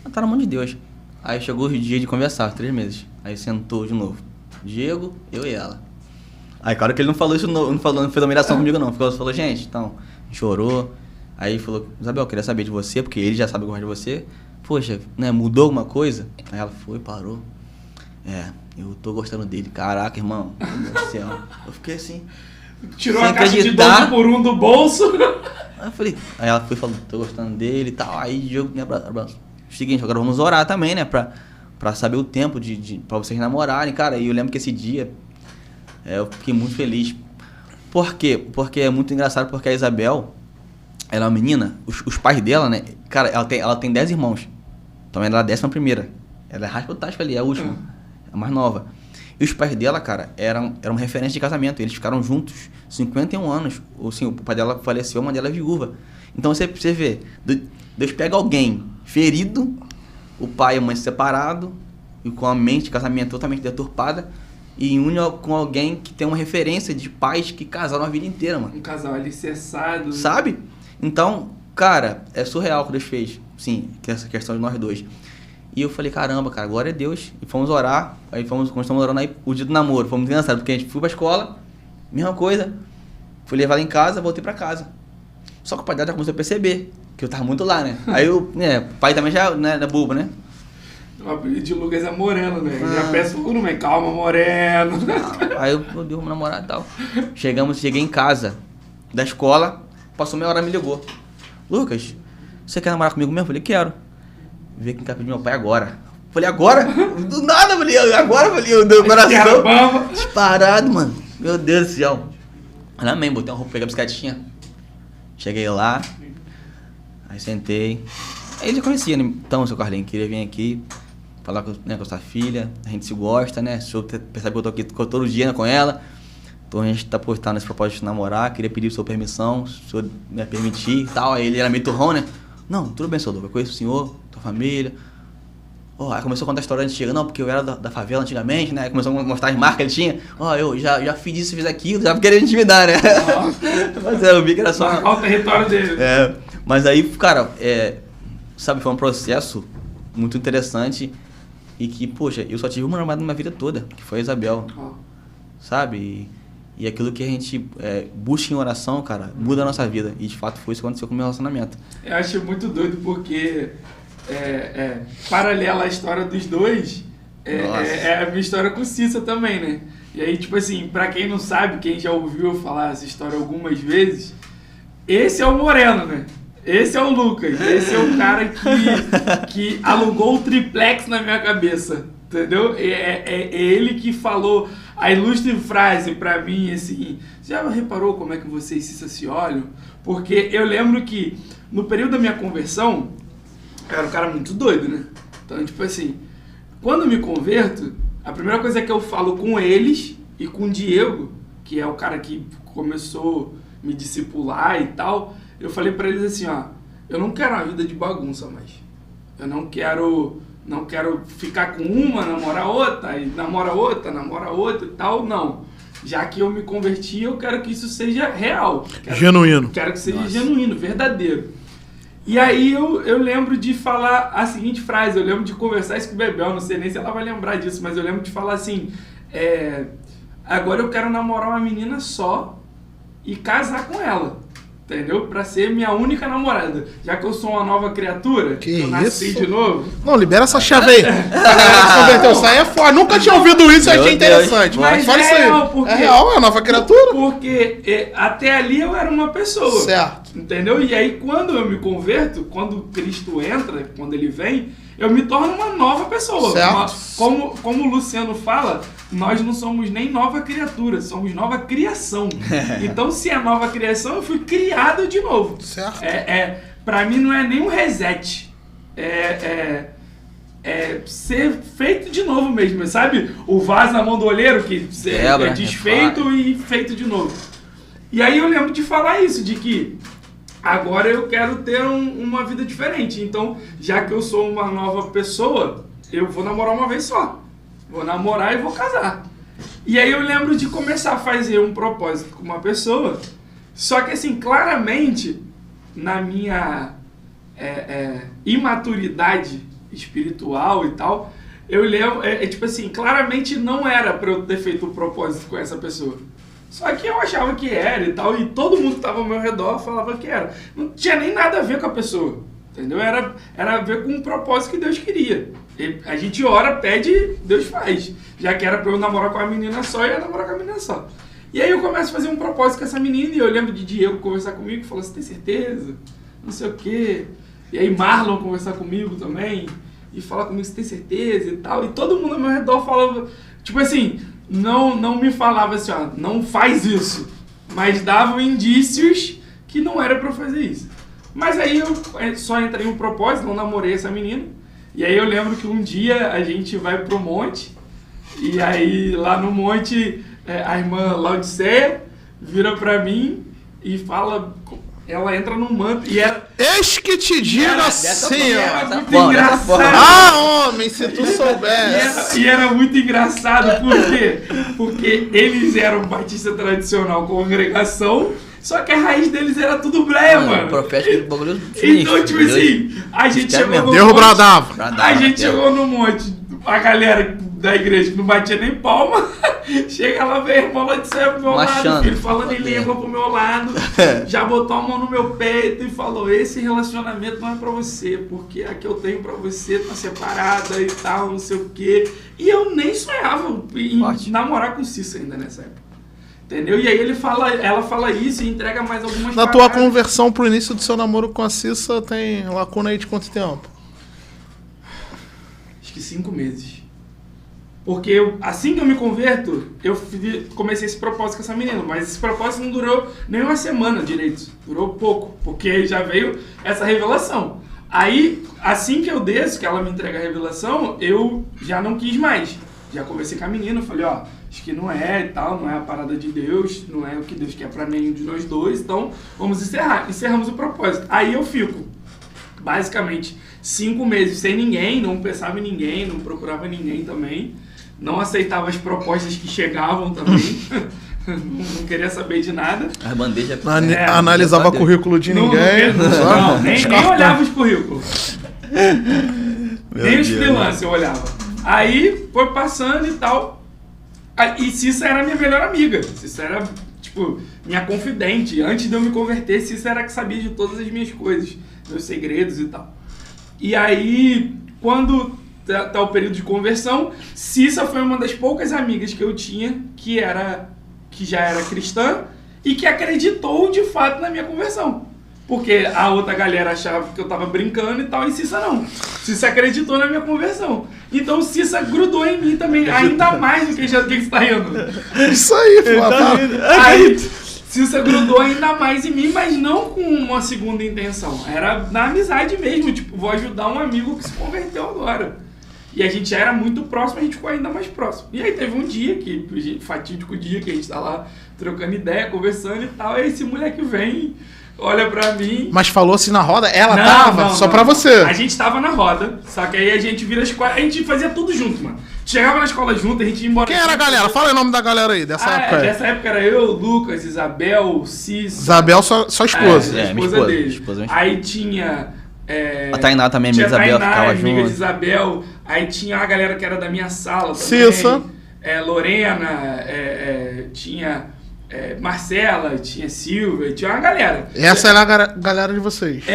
ela tá na mão de Deus. Aí chegou o dia de conversar, 3 meses. Aí sentou de novo. Diego, eu e ela. Aí, claro que ele não falou isso, não fez uma humilhação comigo, não. Falou, gente, então, chorou. Aí falou, Isabel, eu queria saber de você, porque ele já sabe que eu gosto de você. Poxa, né, mudou alguma coisa? Aí ela foi, parou. Eu tô gostando dele. Caraca, irmão. Meu Deus do céu. Eu fiquei assim. Tirou sem a caixa de acreditar. 12 por 1 do bolso. Aí eu falei, aí ela foi falando, tô gostando dele e tal. Aí Diego me abraçou. Seguinte, agora vamos orar também, né? Pra saber o tempo pra vocês namorarem, cara. E eu lembro que esse dia eu fiquei muito feliz. Por quê? Porque é muito engraçado, porque a Isabel, ela é uma menina, os pais dela, né? Cara, ela tem 10 irmãos. Então ela é a 11ª. Ela é raspa-tasca ali, é a última. É a mais nova. E os pais dela, cara, eram referência de casamento. Eles ficaram juntos 51 anos. Assim, o pai dela faleceu, a mãe dela é viúva. Então você vê, Deus pega alguém ferido, o pai e a mãe separados, e com a mente de casamento totalmente deturpada, e une com alguém que tem uma referência de pais que casaram a vida inteira, mano. Um casal alicerçado. Sabe? Então, cara, é surreal o que Deus fez. Sim, que essa questão de nós dois. E eu falei, caramba, cara, glória a Deus. E fomos orar, aí começamos orando aí o dia do namoro. Foi muito engraçado, porque a gente foi pra escola, mesma coisa. Fui levar ela em casa, voltei pra casa. Só que o pai dela já começou a perceber que eu tava muito lá, né? Aí o pai também já, né, da bobo, né? O apelido de Lucas é Moreno, né? Já peço por um, calma, Moreno. Aí eu, meu Deus, vamos namorar e tal. Cheguei em casa da escola, passou meia hora, me ligou. Lucas, você quer namorar comigo mesmo? Eu falei, quero. Vê quem quer pedir meu pai agora. Falei, agora? Do nada, falei, agora, falei, eu dei o coração. Disparado, mano. Meu Deus do céu. Amém, botei uma roupa, peguei a bicicletinha. Cheguei lá, aí sentei. Aí ele já conhecia, né? Então, seu Carlinhos, queria vir aqui falar com a sua filha. A gente se gosta, né? O senhor percebe que eu tô aqui todo dia, né, com ela. Então a gente tá postando esse propósito de namorar. Queria pedir sua permissão, se o senhor me permitir e tal. Aí ele era meio turrão, né? Não, tudo bem, senhor. Eu conheço o senhor, tua família. Aí começou a contar a história antiga. Não, porque eu era da favela antigamente, né? Aí começou a mostrar as marcas que ele tinha. Eu já fiz isso, fiz aquilo, já querendo intimidar, né? Mas eu vi que era só... Marcar o território dele. Mas aí, cara, sabe, foi um processo muito interessante e que, poxa, eu só tive uma namorada na minha vida toda, que foi a Isabel, sabe? E aquilo que a gente busca em oração, cara, muda a nossa vida. E de fato foi isso que aconteceu com o meu relacionamento. Eu acho muito doido porque, paralela à história dos dois, é a minha história com Cissa também, né? E aí, tipo assim, pra quem não sabe, quem já ouviu eu falar essa história algumas vezes, esse é o Moreno, né? Esse é o Lucas, esse é o cara que alugou o triplex na minha cabeça, entendeu? É ele que falou a ilustre frase pra mim, assim, já reparou como é que você e Cissa se olham? Porque eu lembro que no período da minha conversão, eu era um cara muito doido, né? Então, tipo assim, quando eu me converto, a primeira coisa que eu falo com eles, e com o Diego, que é o cara que começou a me discipular e tal, eu falei pra eles assim, ó, eu não quero uma vida de bagunça mais. Eu não quero ficar com uma, namorar outra e namora outra e tal, não. Já que eu me converti, eu quero que isso seja real. Genuíno. Quero que seja genuíno, verdadeiro. E aí eu lembro de falar a seguinte frase, eu lembro de conversar isso com o Bebel, não sei nem se ela vai lembrar disso, mas eu lembro de falar assim, agora eu quero namorar uma menina só e casar com ela. Entendeu? Pra ser minha única namorada. Já que eu sou uma nova criatura, que eu nasci isso? de novo. Não, libera essa chave aí. A galera se converteu, isso aí é foda. Nunca tinha ouvido isso e achei interessante. Mas fala isso aí. Porque, é real, é nova criatura. Porque até ali eu era uma pessoa. Certo. Entendeu? E aí quando eu me converto, quando Cristo entra, quando ele vem, eu me torno uma nova pessoa. Certo. Como o Luciano fala, nós não somos nem nova criatura, somos nova criação. Então, se é nova criação, eu fui criado de novo. Certo. Pra mim não é nem um reset. É ser feito de novo mesmo, sabe? O vaso na mão do olheiro, que é desfeito e feito de novo. E aí eu lembro de falar isso, de que agora eu quero ter uma vida diferente. Então, já que eu sou uma nova pessoa, eu vou namorar uma vez só. Vou namorar e vou casar. E aí eu lembro de começar a fazer um propósito com uma pessoa, só que assim, claramente, na minha imaturidade espiritual e tal, eu lembro, tipo assim, claramente não era pra eu ter feito o propósito com essa pessoa. Só que eu achava que era e tal, e todo mundo que tava ao meu redor falava que era. Não tinha nem nada a ver com a pessoa, entendeu? Era a ver com o propósito que Deus queria. A gente ora, pede, Deus faz. Já que era pra eu namorar com a menina só, eu ia namorar com a menina só. E aí eu começo a fazer um propósito com essa menina, e eu lembro de Diego conversar comigo e falou, você tem certeza? Não sei o quê. E aí Marlon conversar comigo também, e falar comigo, você tem certeza e tal. E todo mundo ao meu redor falava, tipo assim, não me falava assim, ó, não faz isso. Mas davam indícios que não era pra eu fazer isso. Mas aí eu só entrei em um propósito, não namorei essa menina. E aí eu lembro que um dia a gente vai pro monte, e aí lá no monte a irmã Laodiceia vira pra mim e fala, ela entra num manto e era... Eis que te digo assim, Era ó. muito engraçado. Ah, homem, se tu soubesse. E era muito engraçado, por quê? Porque eles eram batista tradicional, congregação, só que a raiz deles era tudo breia, mano. Profético do bagulho. Então, tipo assim, a gente chegou no Deus monte, bradava. a gente chegou no monte, a galera da igreja que não batia nem palma, chega lá, vem a irmã lá de céu pro meu lado, filho, falando em língua pro meu lado, já botou a mão no meu peito e falou, esse relacionamento não é pra você, porque a que eu tenho pra você tá separada e tal, não sei o quê. E eu nem sonhava em namorar com Cissa ainda nessa época. Entendeu? E aí ela fala isso e entrega mais algumas Na tua conversão pro início do seu namoro com a Cissa, tem lacuna aí de quanto tempo? Acho que 5 meses. Porque assim que eu me converto, eu comecei esse propósito com essa menina. Mas esse propósito não durou nem uma semana direito. Durou pouco, porque já veio essa revelação. Aí, assim que eu desço, que ela me entrega a revelação, eu já não quis mais. Já conversei com a menina, falei, ó, acho que não é e tal, não é a parada de Deus, não é o que Deus quer pra nenhum de nós dois, então vamos encerrar. Encerramos o propósito. Aí eu fico, basicamente, 5 meses sem ninguém, não pensava em ninguém, não procurava ninguém também, não aceitava as propostas que chegavam também, não queria saber de nada. As bandejas... Analisava currículo de ninguém. Nem olhava os currículos. Nem os freelancers eu olhava. Aí foi passando e tal. E Cissa era minha melhor amiga. Cissa era, tipo, minha confidente. Antes de eu me converter, Cissa era que sabia de todas as minhas coisas, meus segredos e tal. E aí, quando tá o período de conversão, Cissa foi uma das poucas amigas que eu tinha que já era cristã e que acreditou de fato na minha conversão. Porque a outra galera achava que eu tava brincando e tal, e Cissa não. Cissa acreditou na minha conversão. Então Cissa grudou em mim também, ainda mais do que você tá rindo. Isso aí, pô. Aí Cissa grudou ainda mais em mim, mas não com uma segunda intenção. Era na amizade mesmo, tipo, vou ajudar um amigo que se converteu agora. E a gente já era muito próximo, a gente ficou ainda mais próximo. E aí teve um dia, fatídico dia, que a gente tá lá trocando ideia, conversando e tal, aí esse moleque vem, olha pra mim... Mas falou assim na roda? Ela Não, tava? não, Só não. pra você. A gente tava na roda, só que aí a gente vira as escola, a gente fazia tudo junto, mano. Chegava na escola junto, a gente ia embora... Quem era a galera? Fala o nome da galera aí, dessa época aí. Dessa época era eu, Lucas, Isabel, Cis... Isabel, sua esposa. A minha esposa dele. esposa. Aí tinha... A Tainá também, amiga de Isabel, ficava amiga de junto. Isabel. Aí tinha a galera que era da minha sala também. Cissa. Lorena, tinha Marcela, tinha Silvia, tinha uma galera. Essa era a galera de vocês.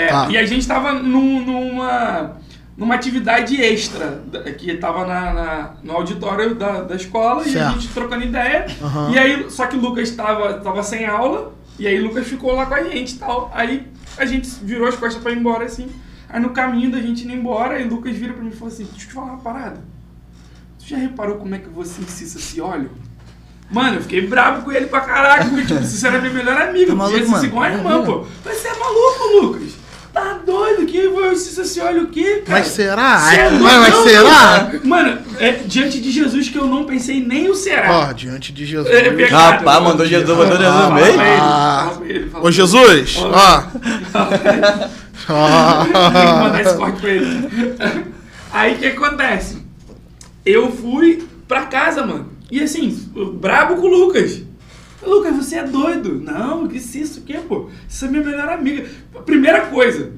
Tá. E a gente tava numa atividade extra, que tava no auditório da escola, certo. E a gente trocando ideia. Uhum. E aí, só que o Lucas tava sem aula, e aí o Lucas ficou lá com a gente e tal. Aí a gente virou as costas pra ir embora, assim. Aí no caminho da gente indo embora, aí o Lucas vira pra mim e falou assim, deixa eu te falar uma parada. Tu já reparou como é que você e Cissa se olham? Mano, eu fiquei bravo com ele pra caraca, porque tipo, Cissa era minha melhor amiga. Tá maluco, mano? Igual a irmã, pô. Mas você é maluco, Lucas? Tá doido? Que o Cissa se olha o quê, cara? Mas será? Cê é Mas doido, será? Mano, diante de Jesus que eu não pensei nem o será. Ó, diante de Jesus. Pecado, Rapaz, mandou Jesus mesmo. Fala pra ele. Ô, Jesus, ó. Tem que mandar esse corte pra ele. Aí o que acontece? Eu fui pra casa, mano. E assim, brabo com o Lucas. Lucas, você é doido. Não, que isso, o quê, pô? Você é minha melhor amiga. Primeira coisa,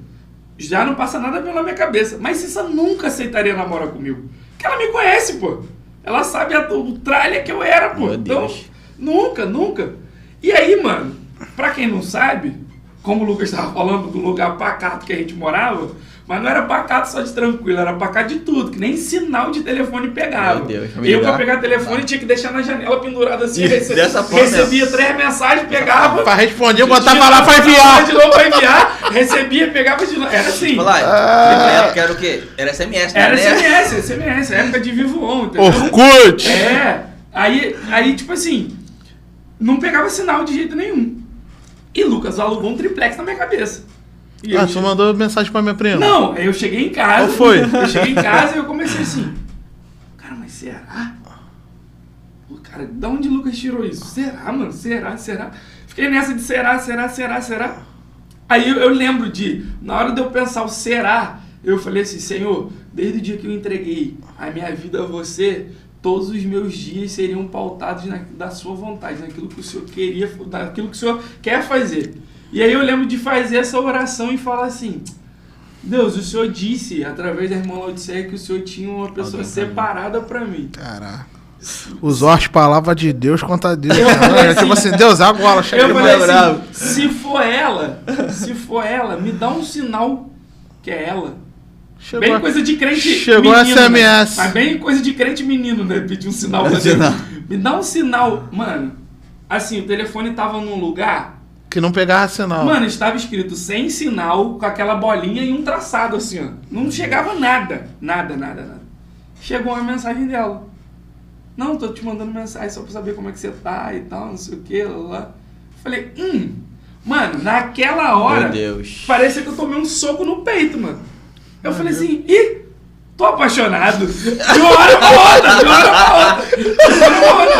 já não passa nada pela minha cabeça. Mas Cissa nunca aceitaria namorar comigo. Porque ela me conhece, pô. Ela sabe o tralha que eu era, pô. Meu Então, Deus. nunca. E aí, mano, pra quem não sabe, como o Lucas tava falando do lugar pacato que a gente morava, mas não era pacato só de tranquilo, era pacato de tudo, que nem sinal de telefone pegava. Meu Deus, eu pra pegar telefone tinha que deixar na janela pendurada assim, Dessa forma, recebia 3 mensagens, pegava. Pra responder, botava lá pra enviar. De novo pra enviar, recebia, pegava de novo. Era assim. Na época era o quê? Era SMS, né? Era SMS, época de Vivo On, entendeu? Orkut. Aí, tipo assim, não pegava sinal de jeito nenhum. E Lucas alugou um triplex na minha cabeça. E Tu mandou mensagem pra minha prima? Não, eu cheguei em casa. Qual foi? Eu cheguei em casa e eu comecei assim. Cara, mas será? Pô, cara, da onde o Lucas tirou isso? Será, mano? Será? Fiquei nessa de será? Aí eu lembro na hora de eu pensar o será, eu falei assim, Senhor, desde o dia que eu entreguei a minha vida a você, todos os meus dias seriam pautados da sua vontade, naquilo que o Senhor queria, naquilo que o Senhor quer fazer. E aí eu lembro de fazer essa oração e falar assim, Deus, o Senhor disse, através da irmã Laodiceia, que o Senhor tinha uma pessoa separada pra mim. Caraca. Usou as palavras de Deus contra Deus. falei Tipo assim, Deus, agora chega Eu falei bravo. assim, se for ela, me dá um sinal que é ela. Bem coisa de crente chegou menino, SMS. né? Mas bem coisa de crente menino, né? Pedir um sinal pra Deus. Me dá um sinal. Mano, assim, o telefone tava num lugar... Que não pegava sinal. Mano, estava escrito sem sinal, com aquela bolinha e um traçado assim, ó. Não chegava nada. Nada. Chegou uma mensagem dela. Não, tô te mandando mensagem só pra saber como é que você tá e tal, não sei o que, lá. Falei, Mano, naquela hora, Meu Deus. parecia que eu tomei um soco no peito, mano. Eu falei assim, tô apaixonado. De uma hora pra outra.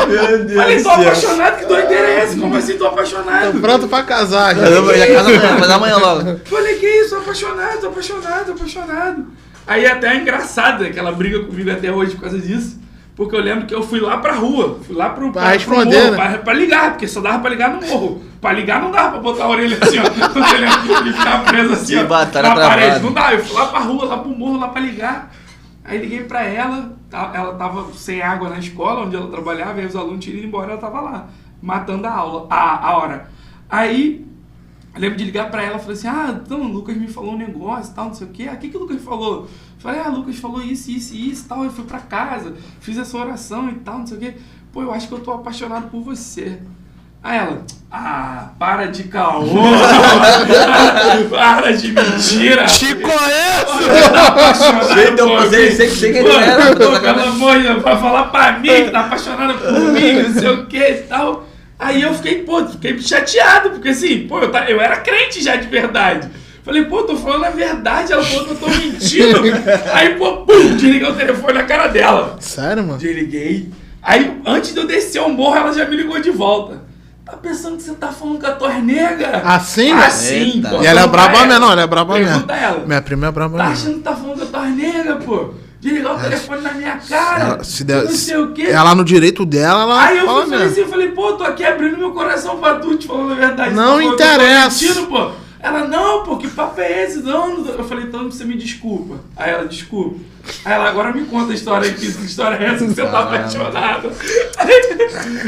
Meu Deus Falei, do tô céu. apaixonado, que doideira é essa? Como assim tô apaixonado? Tô pronto pra casar. Já. Já casa amanhã, mas amanhã logo. Falei, que isso? Tô apaixonado. Aí até é engraçado, né, que ela briga comigo até hoje por causa disso. Porque eu lembro que eu fui lá pra rua, Pra responder, morro, né? pra ligar, porque só dava pra ligar no morro. Pra ligar não dava pra botar a orelha assim, ó, no telefone e ficar preso assim, ó, batalha na parede. travada. Não dava, eu fui lá pra rua, lá pro morro, lá pra ligar. Aí liguei pra ela tava sem água na escola, onde ela trabalhava, aí os alunos tinham ido embora, ela tava lá, matando a aula, a hora. Aí, eu lembro de ligar pra ela, falei assim, então, o Lucas me falou um negócio e tal, não sei o quê. O que o Lucas falou? Falei, o Lucas falou isso e tal, eu fui pra casa, fiz essa oração e tal, não sei o quê. Pô, eu acho que eu tô apaixonado por você. Aí ela, para de caô, para de mentira. Te conheço! Sei que ele era. Pelo amor de Deus, vai falar pra mim que tá apaixonado por mim, não sei o que e tal. Aí eu fiquei chateado, porque assim, eu era crente já de verdade. Falei, pô, tô falando a verdade. Ela falou que eu tô mentindo. Aí, pô, pum, desliguei o telefone na cara dela. Sério, mano? Desliguei. Aí, antes de eu descer o morro, ela já me ligou de volta. Tá pensando que você tá falando com a tua nega? Assim? Assim, Eita. pô. E ela é braba mesmo, não, ela é braba mesmo. Pergunta ela. Minha prima é braba Tá mesmo. achando que tá falando com a tua nega, pô? Desligar o telefone na minha cara. Se der, não sei o quê. ela no direito dela, ela Aí eu fala falei mesmo. assim, eu falei, pô, tô aqui abrindo meu coração pra tu, te falando a verdade. Não Você tá falando que interessa. eu tô mentindo, pô. Ela, não, pô, que papo é esse? Não. Eu falei, então você me desculpa. Aí ela, desculpa. Aí ela, agora me conta a história aqui, que história é essa que você tá apaixonado?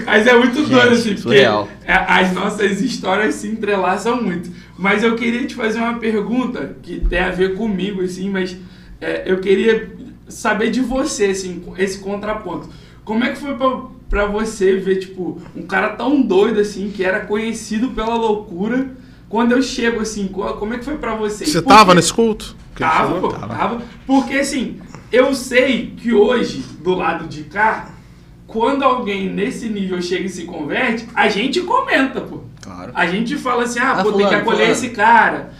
Mas é muito doido, assim, porque surreal. as nossas histórias se entrelaçam muito. Mas eu queria te fazer uma pergunta que tem a ver comigo, assim, mas eu queria saber de você, assim, esse contraponto. Como é que foi pra você ver, tipo, um cara tão doido, assim, que era conhecido pela loucura, quando eu chego, assim, como é que foi pra você? Você tava nesse culto? Que ele Tava, falou? pô, tava. Porque, assim, eu sei que hoje, do lado de cá, quando alguém nesse nível chega e se converte, a gente comenta, pô. Claro. A gente fala assim, pô, tem fulano, que acolher fulano. esse cara.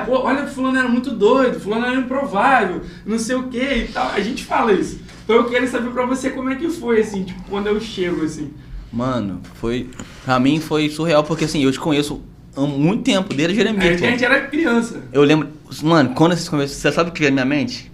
Pô, olha, fulano era muito doido, fulano era improvável, não sei o que e tal. A gente fala isso. Então eu quero saber pra você como é que foi, assim, tipo, quando eu chego, assim. Mano, pra mim foi surreal, porque assim, eu te conheço há muito tempo, desde A Jeremias. pô. gente era criança. Eu lembro, mano, quando vocês conversam, você sabe o que veio na minha mente?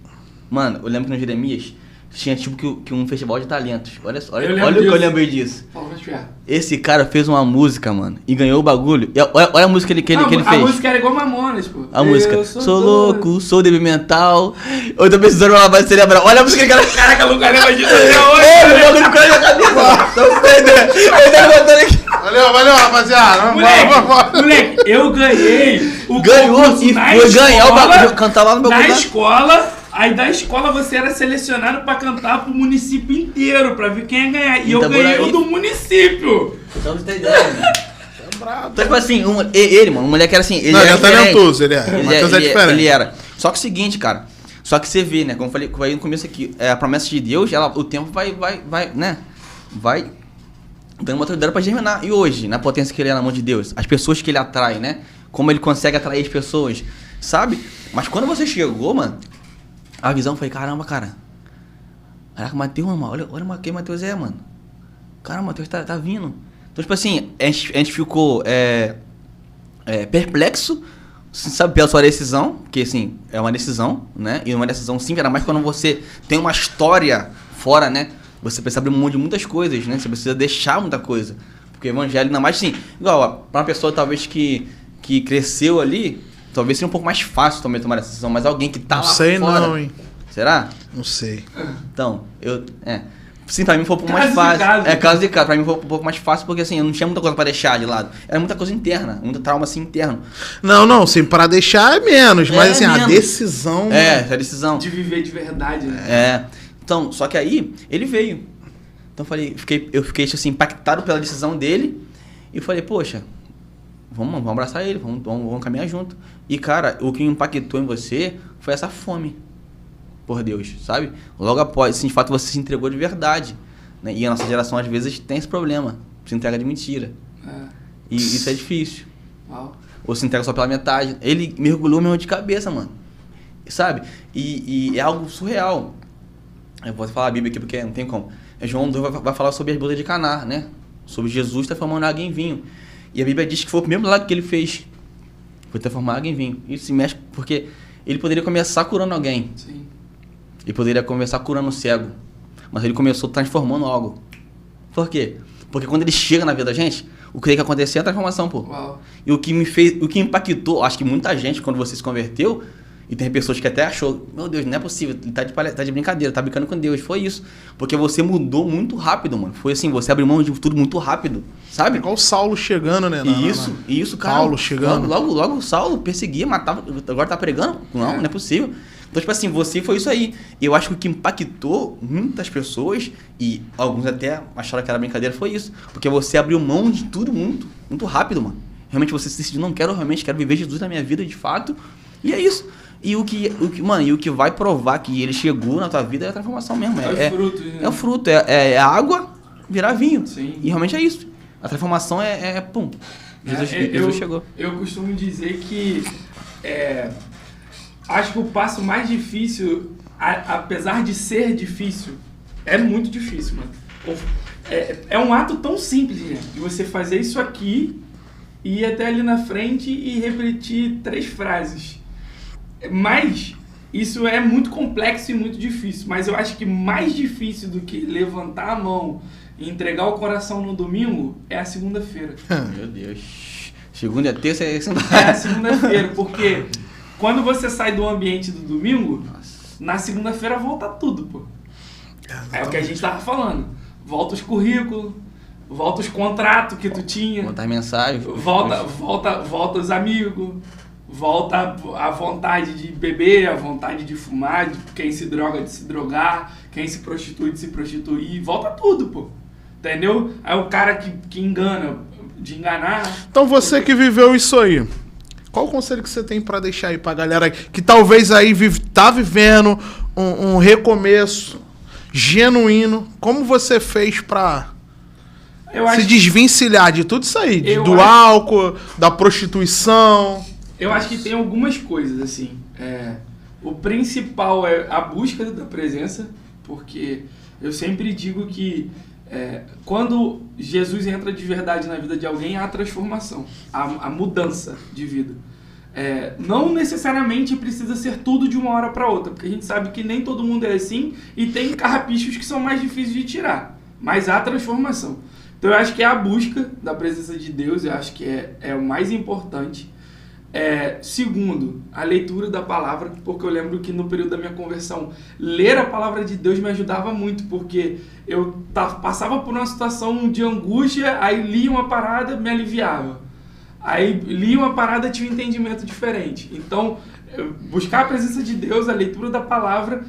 Mano, eu lembro que no Jeremias tinha tipo que um festival de talentos. Olha só, olha o que eu lembrei disso. Fala, vai tiver. Esse cara fez uma música, mano, e ganhou o bagulho. E olha a música que ele A fez. música era igual Mamonas, pô. A música, Eu sou doido. louco, sou débil mental, eu tô precisando de uma lavagem cerebral. Olha a música que ele cara. Caraca, o Lucas lembra disso até hoje. Ô, meu bagulho ficou na minha cabeça, mano. Então você tá entendendo? Eu tô botando aqui. Valeu, rapaziada. Moleque, eu ganhei o Ganhou concurso e na foi ganhar o escola, bagulho, cantar lá no meu na bagulho. escola. Aí da escola você era selecionado pra cantar pro município inteiro, pra ver quem ia ganhar. E eu Então, ganhei por aí. o do município. Então você tá entendendo, mano. Então, tipo assim, ele, mano, um moleque era assim. Ele Não, era ele é diferente. talentoso, ele é. O Matheus é diferente. Ele era. Só que o seguinte, cara. Só que você vê, né? Como eu falei no começo aqui, a promessa de Deus, o tempo vai, né? Vai dando uma autoridade pra germinar. E hoje, na potência que ele é na mão de Deus, as pessoas que ele atrai, né? Como ele consegue atrair as pessoas, sabe? Mas quando você chegou, mano, a visão foi, caramba, cara. Caraca, Matheus, mano, olha quem Matheus é, mano. Caramba, Matheus tá vindo. Então, tipo assim, a gente ficou perplexo, sabe, pela sua decisão, porque assim, é uma decisão, né? E uma decisão simples, ainda mais quando você tem uma história fora, né? Você precisa abrir mão de muitas coisas, né? Você precisa deixar muita coisa. Porque o evangelho, ainda mais assim, igual, ó, pra uma pessoa talvez que cresceu ali, talvez seja um pouco mais fácil também tomar essa decisão, mas alguém que tá Não lá sei fora. não, hein. Será? Não sei. Então, sim, pra mim foi um pouco mais Caso de fácil. caso. Caso de caso. Pra mim foi um pouco mais fácil porque assim, eu não tinha muita coisa pra deixar de lado. Era muita coisa interna, muito trauma assim interno. Não, sim, pra deixar é menos, mas assim, a menos. decisão... Essa decisão. De viver de verdade, né? Então, só que aí, ele veio. Então eu fiquei assim, impactado pela decisão dele. E falei, poxa, vamos abraçar ele, vamos caminhar junto. E cara, o que me impactou em você foi essa fome por Deus, sabe? Logo após, assim, de fato você se entregou de verdade, né? E a nossa geração às vezes tem esse problema, se entrega de mentira. E isso é difícil. Uau. Ou se entrega só pela metade. Ele mergulhou mesmo de cabeça, mano. Sabe? E é algo surreal. Eu vou falar a Bíblia aqui porque não tem como. João 2 vai falar sobre as bodas de Caná, né? Sobre Jesus transformando água em vinho. E a Bíblia diz que foi o primeiro milagre que ele fez. Foi transformar água em vinho. Isso se mexe porque ele poderia começar curando alguém. Sim. Ele poderia começar curando o cego. Mas ele começou transformando algo. Por quê? Porque quando ele chega na vida da gente, o que acontecer é a transformação, pô. Uau. E o que impactou, acho que muita gente, quando você se converteu, e tem pessoas que até achou, meu Deus, não é possível, ele tá de brincadeira, tá brincando com Deus. Foi isso. Porque você mudou muito rápido, mano. Foi assim, você abriu mão de tudo muito rápido, sabe? Igual o Saulo chegando, né? Isso, cara. Paulo chegando. Logo o Saulo perseguia, matava, agora tá pregando? Não é possível. Então, tipo assim, você foi isso aí. E eu acho que o que impactou muitas pessoas, e alguns até acharam que era brincadeira, foi isso. Porque você abriu mão de tudo muito rápido, mano. Realmente você se decidiu, quero viver Jesus na minha vida de fato. E é isso. E o que vai provar que ele chegou na tua vida é a transformação mesmo. É o fruto, né? É o fruto, é a água virar vinho. Sim. E realmente é isso. A transformação pum. Jesus chegou. Eu costumo dizer que acho que o passo mais difícil, apesar de ser difícil, é muito difícil, mano. É um ato tão simples, né? De você fazer isso aqui, ir até ali na frente e repetir 3 frases. Mas isso é muito complexo e muito difícil. Mas eu acho que mais difícil do que levantar a mão e entregar o coração no domingo é a segunda-feira. Meu Deus. Segunda e terça é isso. É a segunda-feira, porque quando você sai do ambiente do domingo, na segunda-feira volta tudo, pô. É o que a gente tava falando. Volta os currículos, volta os contratos que tu tinha. Volta as mensagens. Volta os amigos. Volta a vontade de beber, a vontade de fumar, de quem se droga de se drogar, quem se prostitui de se prostituir. Volta tudo, pô. Entendeu? Aí o cara que engana, de enganar. Então você que viveu isso aí, qual o conselho que você tem pra deixar aí pra galera que talvez aí tá vivendo um recomeço genuíno? Como você fez pra se desvencilhar de tudo isso aí? Do álcool, da prostituição? Eu acho que tem algumas coisas, assim. O principal é a busca da presença, porque eu sempre digo que quando Jesus entra de verdade na vida de alguém, há a transformação, a mudança de vida. Não necessariamente precisa ser tudo de uma hora para outra, porque a gente sabe que nem todo mundo é assim e tem carrapichos que são mais difíceis de tirar, mas há transformação. Então eu acho que é a busca da presença de Deus, eu acho que é o mais importante. Segundo, a leitura da palavra, porque eu lembro que no período da minha conversão, ler a palavra de Deus me ajudava muito, porque eu passava por uma situação de angústia, aí lia uma parada, me aliviava. Aí lia uma parada, tinha um entendimento diferente. Então, buscar a presença de Deus, a leitura da palavra,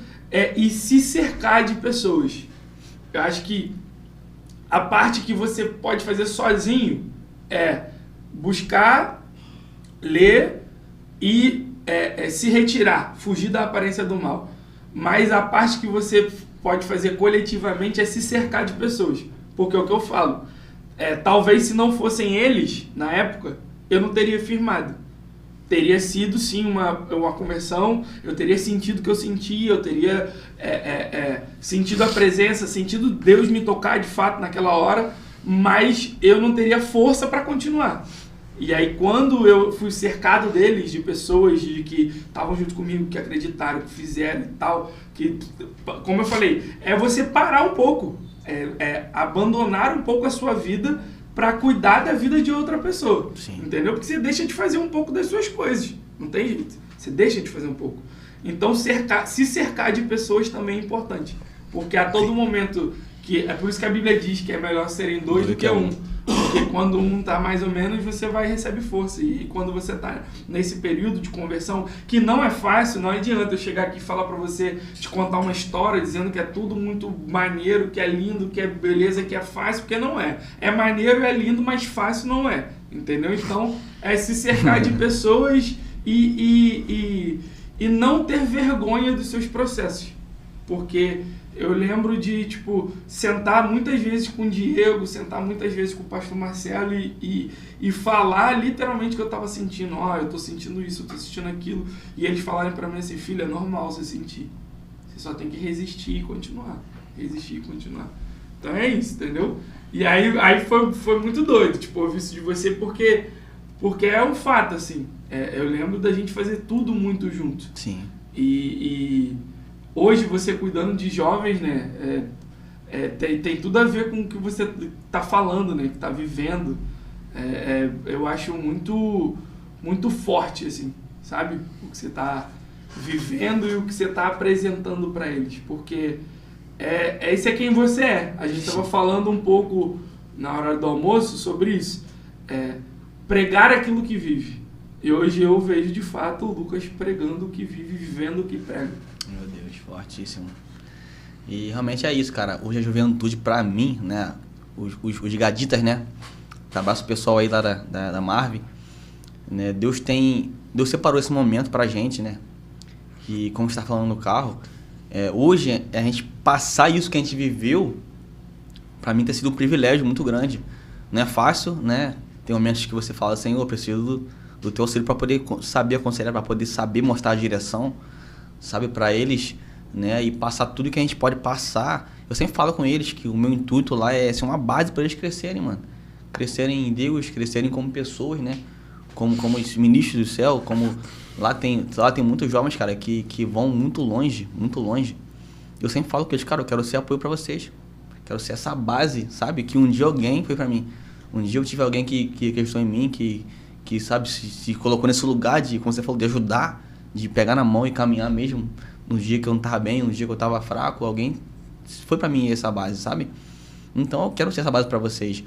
e se cercar de pessoas. Eu acho que a parte que você pode fazer sozinho é buscar, ler e se retirar, fugir da aparência do mal. Mas a parte que você pode fazer coletivamente é se cercar de pessoas. Porque é o que eu falo. Talvez se não fossem eles, na época, eu não teria firmado. Teria sido sim uma conversão, eu teria sentido o que eu sentia, eu teria sentido a presença, sentido Deus me tocar de fato naquela hora, mas eu não teria força para continuar. E aí quando eu fui cercado deles, de pessoas que estavam junto comigo, que acreditaram, que fizeram e tal, que, como eu falei, você parar um pouco, abandonar um pouco a sua vida para cuidar da vida de outra pessoa. Sim. Entendeu? Porque você deixa de fazer um pouco das suas coisas, não tem jeito, você deixa de fazer um pouco. Então se cercar de pessoas também é importante, porque a todo momento, é por isso que a Bíblia diz que é melhor serem 2 do que 1. Porque quando um tá mais ou menos, você vai receber força. E quando você tá nesse período de conversão, que não é fácil, não adianta eu chegar aqui e falar pra você, te contar uma história dizendo que é tudo muito maneiro, que é lindo, que é beleza, que é fácil, porque não é. É maneiro, é lindo, mas fácil não é. Entendeu? Então, é se cercar de pessoas e não ter vergonha dos seus processos. Porque eu lembro de, sentar muitas vezes com o Diego, sentar muitas vezes com o pastor Marcelo e falar literalmente o que eu estava sentindo. Eu tô sentindo isso, eu tô sentindo aquilo. E eles falarem para mim assim, filho, é normal você sentir. Você só tem que resistir e continuar. Resistir e continuar. Então é isso, entendeu? E aí foi muito doido, ouvir isso de você, porque é um fato, assim. Eu lembro da gente fazer tudo muito junto. Sim. E hoje você cuidando de jovens, né, tem tudo a ver com o que você está falando, né, que está vivendo. Eu acho muito, muito forte, assim, sabe? O que você está vivendo e o que você está apresentando para eles, porque esse é quem você é. A gente estava falando um pouco na hora do almoço sobre isso. Pregar aquilo que vive. E hoje eu vejo de fato o Lucas pregando o que vive, vivendo o que prega. Meu Deus, fortíssimo. E realmente é isso, cara. Hoje a juventude, pra mim, né, os gaditas, né, abraço o pessoal aí lá da Marvel, né, Deus separou esse momento pra gente, né, que, como você tá falando no carro, hoje a gente passar isso que a gente viveu, pra mim tem sido um privilégio muito grande. Não é fácil, né, tem momentos que você fala, Senhor, eu preciso do teu auxílio para poder saber aconselhar, para poder saber mostrar a direção, sabe, para eles, né, e passar tudo que a gente pode passar. Eu sempre falo com eles que o meu intuito lá é ser uma base para eles crescerem, mano. Crescerem em Deus, crescerem como pessoas, né? Como os ministros do céu, como lá tem muitos jovens, cara, que vão muito longe, muito longe. Eu sempre falo com eles, cara, eu quero ser apoio para vocês. Quero ser essa base, sabe? Que um dia alguém foi para mim. Um dia eu tive alguém que acreditou em mim, que sabe, se colocou nesse lugar de, como você falou, de ajudar, de pegar na mão e caminhar mesmo. No dia que eu não tava bem, no dia que eu tava fraco, alguém foi para mim essa base, sabe? Então eu quero ser essa base para vocês.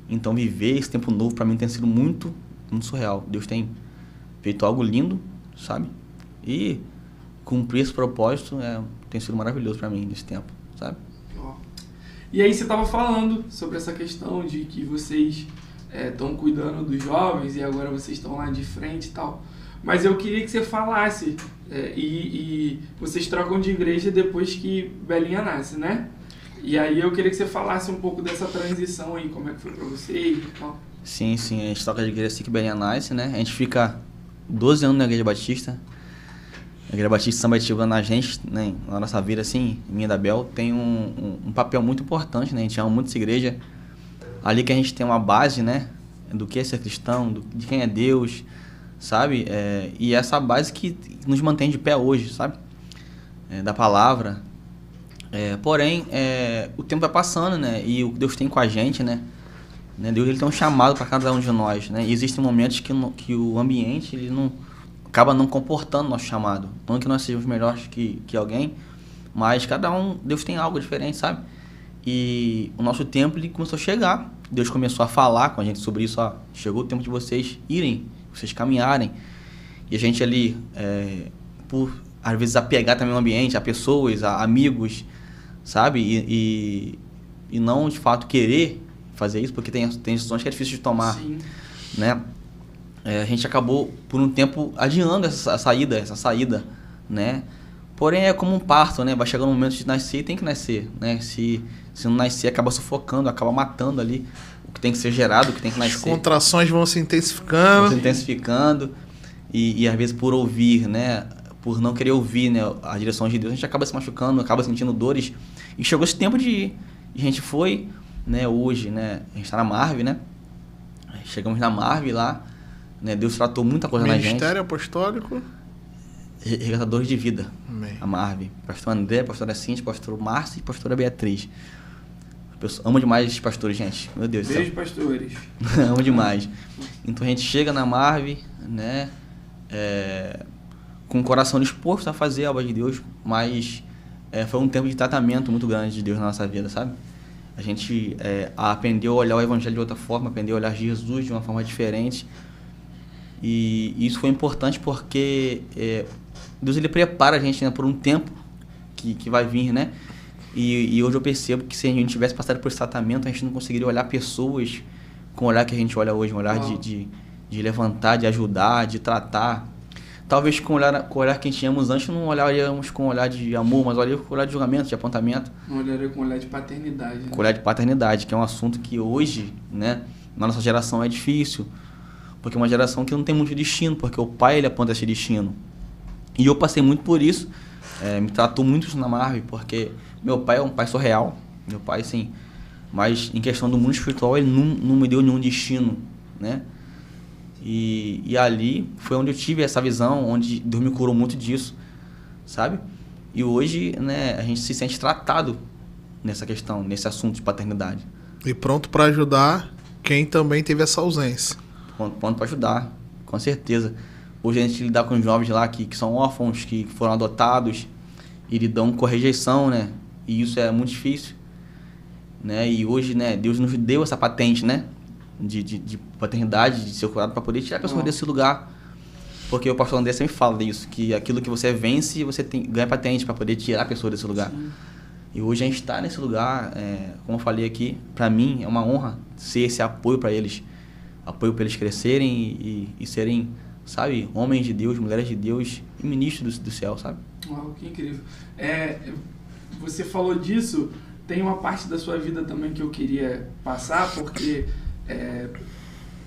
Então viver esse tempo novo para mim tem sido muito, muito surreal. Deus tem feito algo lindo, sabe? E cumprir esse propósito tem sido maravilhoso para mim nesse tempo, sabe? E aí você estava falando sobre essa questão de que vocês estão cuidando dos jovens e agora vocês estão lá de frente e tal. Mas eu queria que você falasse, e vocês trocam de igreja depois que Belinha nasce, né? E aí eu queria que você falasse um pouco dessa transição aí, como é que foi pra vocês e tal. Sim, a gente troca de igreja assim que Belinha nasce, né? A gente fica 12 anos na Igreja Batista. A Igreja Batista São Batismo na gente, né? Na nossa vida, assim, minha e da Bel, tem um papel muito importante, né? A gente ama muito essa igreja. Ali que a gente tem uma base, né? Do que é ser cristão, de quem é Deus, sabe? E essa base que nos mantém de pé hoje, sabe? Da palavra. Porém, o tempo vai passando, né? E o que Deus tem com a gente, né? Deus ele tem um chamado para cada um de nós, né? E existem momentos que o ambiente ele acaba não comportando o nosso chamado. Não que nós sejamos melhores que alguém, mas cada um, Deus tem algo diferente, sabe? E o nosso tempo ele começou a chegar. Deus começou a falar com a gente sobre isso. Chegou o tempo de vocês irem, vocês caminharem. E a gente ali, por às vezes apegar também ao ambiente, a pessoas, a amigos, sabe? E não de fato querer fazer isso, porque tem decisões que é difícil de tomar. Sim. Né? A gente acabou por um tempo adiando essa saída, né? Porém é como um parto, né? Vai chegar um momento de nascer e tem que nascer, né? Se não nascer, acaba sufocando, acaba matando ali o que tem que ser gerado, o que tem que nascer. As contrações vão se intensificando. E às vezes por ouvir, né? Por não querer ouvir, né, a direção de Deus, a gente acaba se machucando, acaba sentindo dores. E chegou esse tempo de a gente foi, né, hoje, né, a gente está na Marve, né? Chegamos na Marve lá, né? Deus tratou muita coisa na gente. Ministério Apostólico. Resgatadores de Vida. Amém. A Marve. Pastor André, pastora Cintia, pastor Márcio e pastora Beatriz. Amo demais esses pastores, gente. Meu Deus do céu. Beijo, pastores. Amo demais. Então a gente chega na Marve, né? Com o coração disposto a fazer a obra de Deus, mas foi um tempo de tratamento muito grande de Deus na nossa vida, sabe? A gente aprendeu a olhar o Evangelho de outra forma, aprendeu a olhar Jesus de uma forma diferente. E isso foi importante porque Deus ele prepara a gente, né, por um tempo que vai vir, né? E hoje eu percebo que se a gente tivesse passado por esse tratamento, a gente não conseguiria olhar pessoas com o olhar que a gente olha hoje, um olhar de levantar, de ajudar, de tratar. Talvez com o olhar que tínhamos antes, não olharíamos com o olhar de amor, mas olharíamos com o olhar de julgamento, de apontamento. Não olharia com o olhar de paternidade. Né? Com o olhar de paternidade, que é um assunto que hoje, né, na nossa geração é difícil. Porque é uma geração que não tem muito destino, porque o pai ele aponta esse destino. E eu passei muito por isso, me tratou muito isso na Marve, porque meu pai é um pai surreal, meu pai sim, mas em questão do mundo espiritual ele não me deu nenhum destino, né? E ali foi onde eu tive essa visão, onde Deus me curou muito disso, sabe? E hoje, né, a gente se sente tratado nessa questão, nesse assunto de paternidade. E pronto para ajudar quem também teve essa ausência. Pronto para ajudar, com certeza. Hoje a gente lida com jovens lá que são órfãos, que foram adotados e lidam com a rejeição, né? E isso é muito difícil, né? E hoje, né, Deus nos deu essa patente, né? De paternidade, de ser curado para poder tirar a pessoa desse lugar. Porque o pastor André sempre fala disso, que aquilo que você vence, você ganha patente para poder tirar a pessoa desse lugar. Sim. E hoje a gente está nesse lugar, como eu falei aqui, para mim é uma honra ser esse apoio para eles. Apoio para eles crescerem e serem, sabe, homens de Deus, mulheres de Deus e ministros do céu, sabe? Uau, que incrível. Você falou disso, tem uma parte da sua vida também que eu queria passar, porque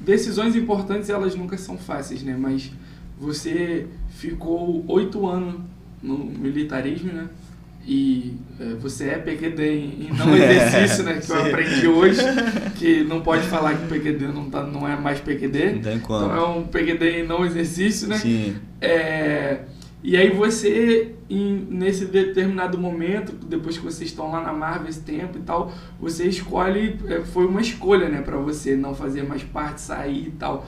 decisões importantes, elas nunca são fáceis, né? Mas você ficou 8 anos no militarismo, né? E você é PQD em não exercício, né? Que eu aprendi hoje, que não pode falar que o PQD não é mais PQD. Não tem como. Então é um PQD em não exercício, né? Sim. E aí você, nesse determinado momento, depois que vocês estão lá na Marvel esse tempo e tal, você escolhe, foi uma escolha, né, pra você não fazer mais parte, sair e tal.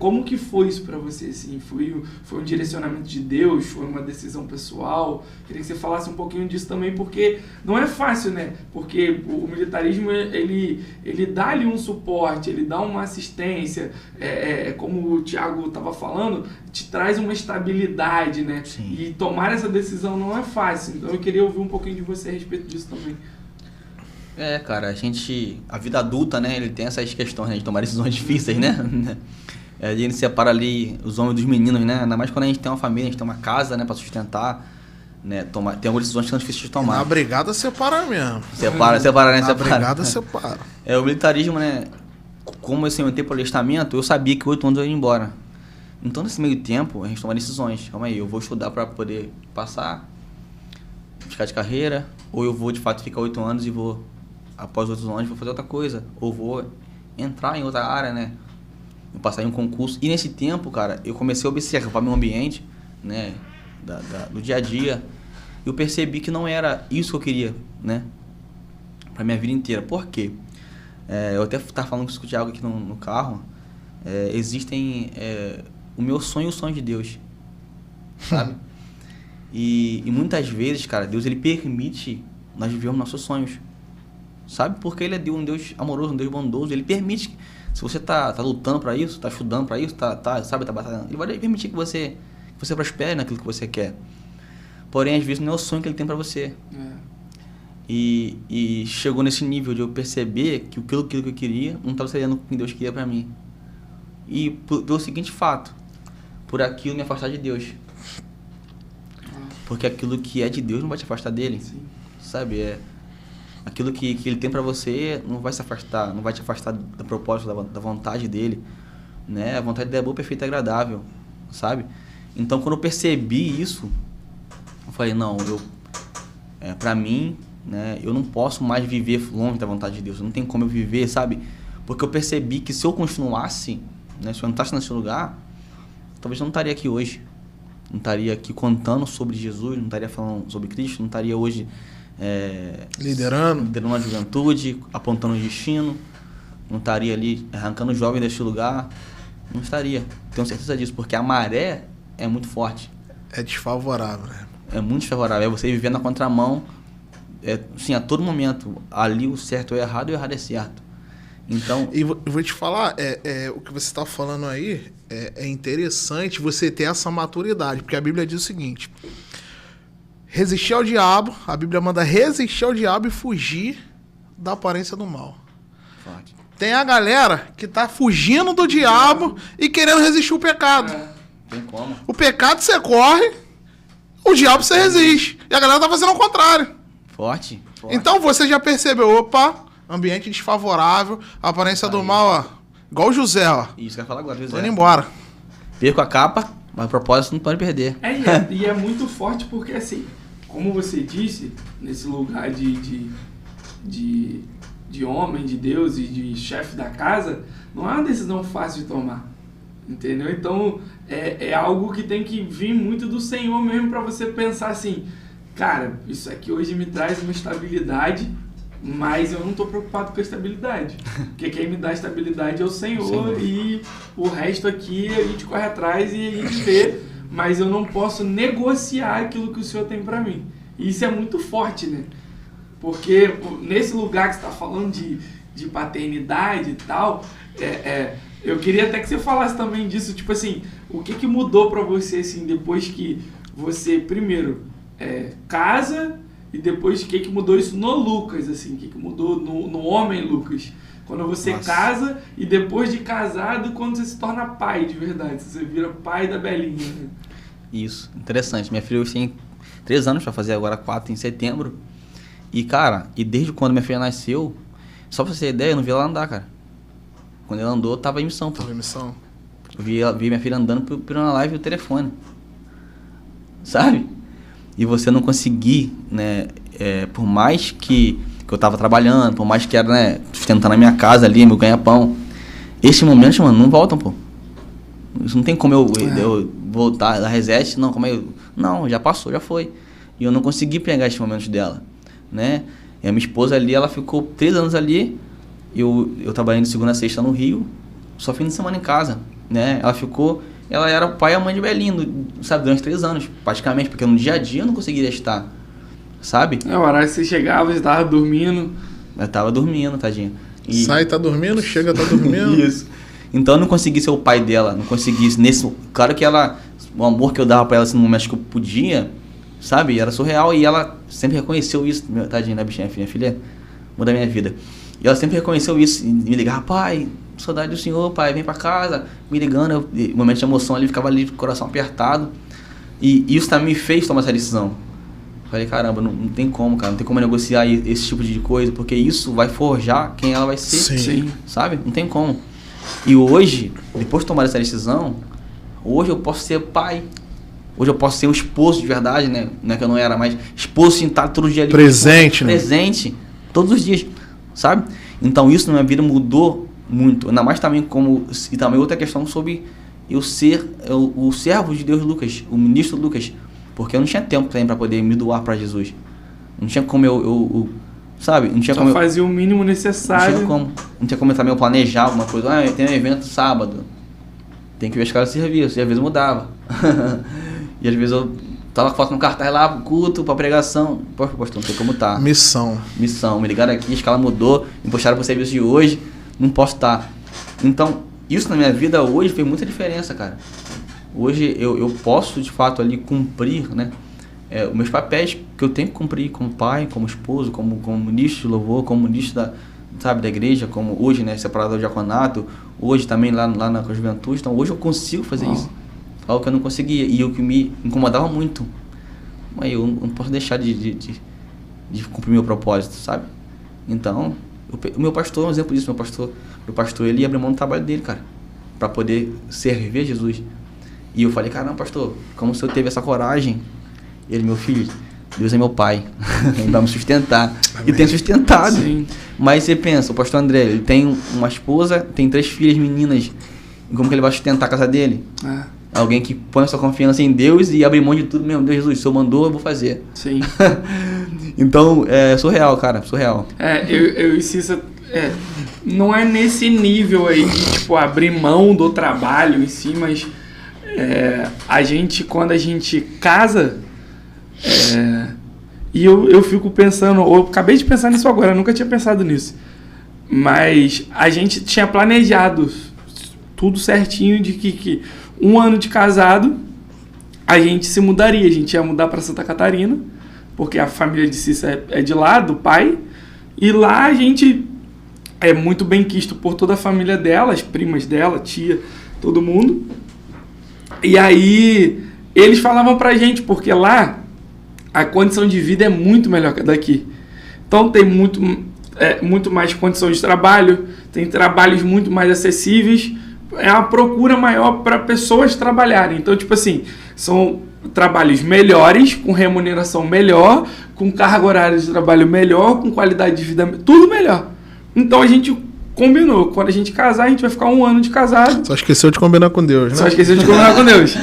Como que foi isso pra você, assim? Foi um direcionamento de Deus? Foi uma decisão pessoal? Queria que você falasse um pouquinho disso também, porque não é fácil, né? Porque o militarismo, ele dá ali um suporte, ele dá uma assistência, como o Thiago estava falando, te traz uma estabilidade, né? Sim. E tomar essa decisão não é fácil. Então eu queria ouvir um pouquinho de você a respeito disso também. Cara, a vida adulta, né, ele tem essas questões, né, de tomar decisões difíceis, né? A gente separa ali os homens dos meninos, né? Ainda mais quando a gente tem uma família, a gente tem uma casa, né, pra sustentar, né? Tem algumas decisões que são difíceis de tomar. Na brigada separa mesmo. Separa, né? Na brigada separa. O militarismo, né? Como eu entrei pro alistamento, eu sabia que 8 anos eu ia embora. Então, nesse meio tempo, a gente toma decisões. Calma aí, eu vou estudar pra poder passar, ficar de carreira, ou eu vou, de fato, ficar 8 anos e vou, após 8 anos, vou fazer outra coisa. Ou vou entrar em outra área, né? Vou passar em um concurso. E nesse tempo, cara, eu comecei a observar meu ambiente, né? Do dia a dia. Eu percebi que não era isso que eu queria, né? Pra minha vida inteira. Por quê? Eu até estava falando com o Thiago aqui no carro. Existem o meu sonho e o sonho de Deus, sabe? E muitas vezes, cara, Deus, ele permite nós vivermos nossos sonhos, sabe? Porque ele é um Deus amoroso, um Deus bondoso. Ele permite, se você tá lutando para isso, tá estudando para isso, tá batalhando, ele vai permitir que você prospere naquilo que você quer. Porém, às vezes não é o sonho que ele tem para você. E chegou nesse nível de eu perceber que aquilo que eu queria não estava sendo o que Deus queria para mim. E pelo seguinte fato, por aquilo me afastar de Deus. Porque aquilo que é de Deus não vai te afastar dele. Sim. Sabe? Aquilo que ele tem pra você não vai se afastar, não vai te afastar do propósito, da vontade dele, né? A vontade dele é boa, perfeita e agradável, sabe? Então, quando eu percebi isso, eu falei, não, pra mim, né, eu não posso mais viver longe da vontade de Deus, não tem como eu viver, sabe? Porque eu percebi que se eu continuasse, né, se eu entrasse nesse lugar, talvez eu não estaria aqui hoje. Não estaria aqui contando sobre Jesus, não estaria falando sobre Cristo, não estaria hoje liderando a juventude, apontando o destino, não estaria ali arrancando os jovens deste lugar, não estaria. Tenho certeza disso, porque a maré é muito forte. É desfavorável, né? É muito desfavorável, é você viver na contramão, sim, a todo momento, ali o certo é errado e o errado é certo. Então, e eu vou te falar, o que você está falando aí é interessante você ter essa maturidade, porque a Bíblia diz o seguinte: resistir ao diabo, a Bíblia manda resistir ao diabo e fugir da aparência do mal. forte. Tem a galera que tá fugindo do diabo e querendo resistir ao pecado. Tem como. O pecado você corre, o diabo você resiste. E a galera tá fazendo o contrário. Forte. Então você já percebeu, opa, ambiente desfavorável, a aparência do mal, ó. Igual o José, ó. Isso que eu ia falar agora, José. Tô indo embora. Perco a capa, mas o propósito não pode perder. E é muito forte porque, assim, como você disse, nesse lugar de homem, de Deus e de chefe da casa, não é uma decisão fácil de tomar. Entendeu? Então, é algo que tem que vir muito do Senhor mesmo para você pensar assim, cara, isso aqui hoje me traz uma estabilidade, mas eu não estou preocupado com a estabilidade. Porque quem me dá estabilidade é o Senhor e o resto aqui a gente corre atrás e a gente vê, mas eu não posso negociar aquilo que o Senhor tem para mim. E isso é muito forte, né? Porque nesse lugar que você está falando de paternidade e tal, eu queria até que você falasse também disso, tipo assim, o que mudou para você, assim, depois que você, primeiro, casa, e depois o que mudou isso no Lucas, assim, o que mudou no homem Lucas? Quando você casa e depois de casado, quando você se torna pai de verdade, você vira pai da Belinha, né? Isso, interessante. Minha filha hoje tem 3 anos, vai fazer agora 4 em setembro. E, cara, desde quando minha filha nasceu, só pra você ter ideia, eu não vi ela andar, cara. Quando ela andou, tava em missão, pô. Tava em missão. Eu vi minha filha andando por uma live do telefone. Sabe? E você não conseguir, né? Por mais que eu tava trabalhando, por mais que era, né? Sustentando a minha casa ali, meu ganha-pão. Esses momentos, mano, não voltam, pô. Isso não tem como eu voltar, dar reset, não, como não, já passou, já foi. E eu não consegui pegar esses momentos dela, né? E a minha esposa ali, ela ficou 3 anos ali, eu trabalhando de segunda a sexta no Rio, só fim de semana em casa, né? Ela era o pai e a mãe de Belinho, sabe, durante 3 anos, praticamente, porque no dia a dia eu não conseguiria estar, sabe? O horário que você chegava, você tava dormindo. Eu tava dormindo, tadinha. Sai, tá dormindo, chega, tá dormindo. Isso. Então eu não consegui ser o pai dela, não consegui claro que o amor que eu dava pra ela assim, no momento que eu podia, sabe, era surreal, e ela sempre reconheceu isso, tadinha, né, bichinha, minha filha muda a minha vida. E ela sempre reconheceu isso, e me ligava, pai, saudade do senhor, pai, vem pra casa, me ligando, no momento de emoção ali, ficava ali com o coração apertado, e isso também me fez tomar essa decisão. Falei, caramba, não tem como, cara, não tem como negociar esse tipo de coisa, porque isso vai forjar quem ela vai ser, Sim. sabe? Não tem como. E hoje, depois de tomar essa decisão, hoje eu posso ser pai, hoje eu posso ser um esposo de verdade, né? Não é que eu não era, mas esposo sentado todo dia ali. Presente, né? Presente, todos os dias, sabe? Então isso na minha vida mudou muito, ainda mais também e também outra questão sobre eu ser o servo de Deus Lucas, o ministro Lucas, porque eu não tinha tempo também para poder me doar para Jesus. Não tinha como eu sabe? Não tinha Só como fazia o mínimo necessário. Não tinha como também eu planejar alguma coisa. Eu tenho um evento sábado. Tem que ver a escala de serviço. E às vezes mudava. E às vezes eu tava com foto no cartaz lá, culto, pra pregação. Poxa, pastor, não tem como tá. Missão. Me ligaram aqui, a escala mudou, me puxaram pro serviço de hoje, não posso estar. Então, isso na minha vida hoje fez muita diferença, cara. Hoje eu posso, de fato, ali cumprir, né? Os meus papéis que eu tenho que cumprir como pai, como esposo, como ministro de louvor, como ministro da igreja, como hoje, né, separador de diaconato, hoje também lá na juventude. Então hoje eu consigo fazer isso, algo que eu não conseguia e o que me incomodava muito. Mas eu não posso deixar de cumprir meu propósito, sabe? Então, o meu pastor é um exemplo disso. Meu pastor ele abriu mão do trabalho dele, cara, para poder servir a Jesus. E eu falei, caramba, pastor, como o senhor teve essa coragem? Ele, meu filho, Deus é meu pai, ele vai me sustentar. Amém. E tem sustentado. Sim. Mas você pensa, o pastor André, ele tem uma esposa, tem 3 filhas meninas. E como que ele vai sustentar a casa dele? Alguém que põe a sua confiança em Deus e abre mão de tudo mesmo. Deus, Jesus, se eu mandou, eu vou fazer. Sim. Então, é surreal, cara, surreal. Eu e Cissa, não é nesse nível aí de, tipo, abrir mão do trabalho em si, mas a gente, quando a gente casa... e eu fico pensando, eu acabei de pensar nisso agora, eu nunca tinha pensado nisso, mas a gente tinha planejado tudo certinho de que 1 ano de casado a gente se mudaria, a gente ia mudar para Santa Catarina, porque a família de Cissa é de lá, do pai, e lá a gente é muito bem quisto por toda a família dela, as primas dela, tia, todo mundo. E aí eles falavam pra gente, porque lá a condição de vida é muito melhor que a daqui. Então tem muito mais condição de trabalho, tem trabalhos muito mais acessíveis, é uma procura maior para pessoas trabalharem. Então, tipo assim, são trabalhos melhores, com remuneração melhor, com carga horária de trabalho melhor, com qualidade de vida, tudo melhor. Então a gente combinou, quando a gente casar, a gente vai ficar 1 ano de casado. Só esqueceu de combinar com Deus, né? Só esqueceu de combinar com Deus.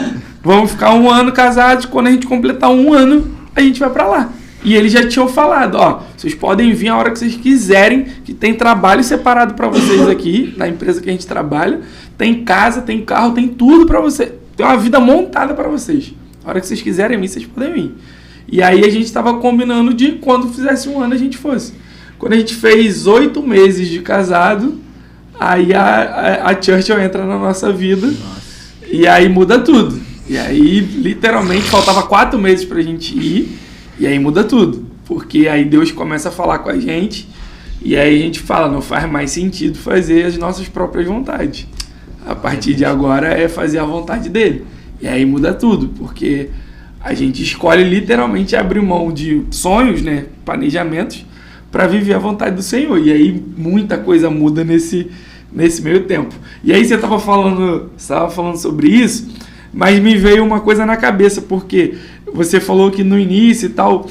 Vamos ficar 1 ano casados, quando a gente completar 1 ano, a gente vai pra lá. E eles já tinham falado, vocês podem vir a hora que vocês quiserem, que tem trabalho separado pra vocês aqui, na empresa que a gente trabalha, tem casa, tem carro, tem tudo pra vocês, tem uma vida montada pra vocês. A hora que vocês quiserem vir, vocês podem vir. E aí a gente tava combinando de quando fizesse 1 ano a gente fosse. Quando a gente fez 8 meses de casado, aí a Churchill entra na nossa vida. Nossa. E aí muda tudo. E aí, literalmente, faltava 4 meses pra gente ir, e aí muda tudo. Porque aí Deus começa a falar com a gente, e aí a gente fala, não faz mais sentido fazer as nossas próprias vontades. A partir de agora é fazer a vontade dele. E aí muda tudo, porque a gente escolhe literalmente abrir mão de sonhos, né, planejamentos, para viver a vontade do Senhor. E aí muita coisa muda nesse meio tempo. E aí você estava falando sobre isso, mas me veio uma coisa na cabeça, porque você falou que no início e tal,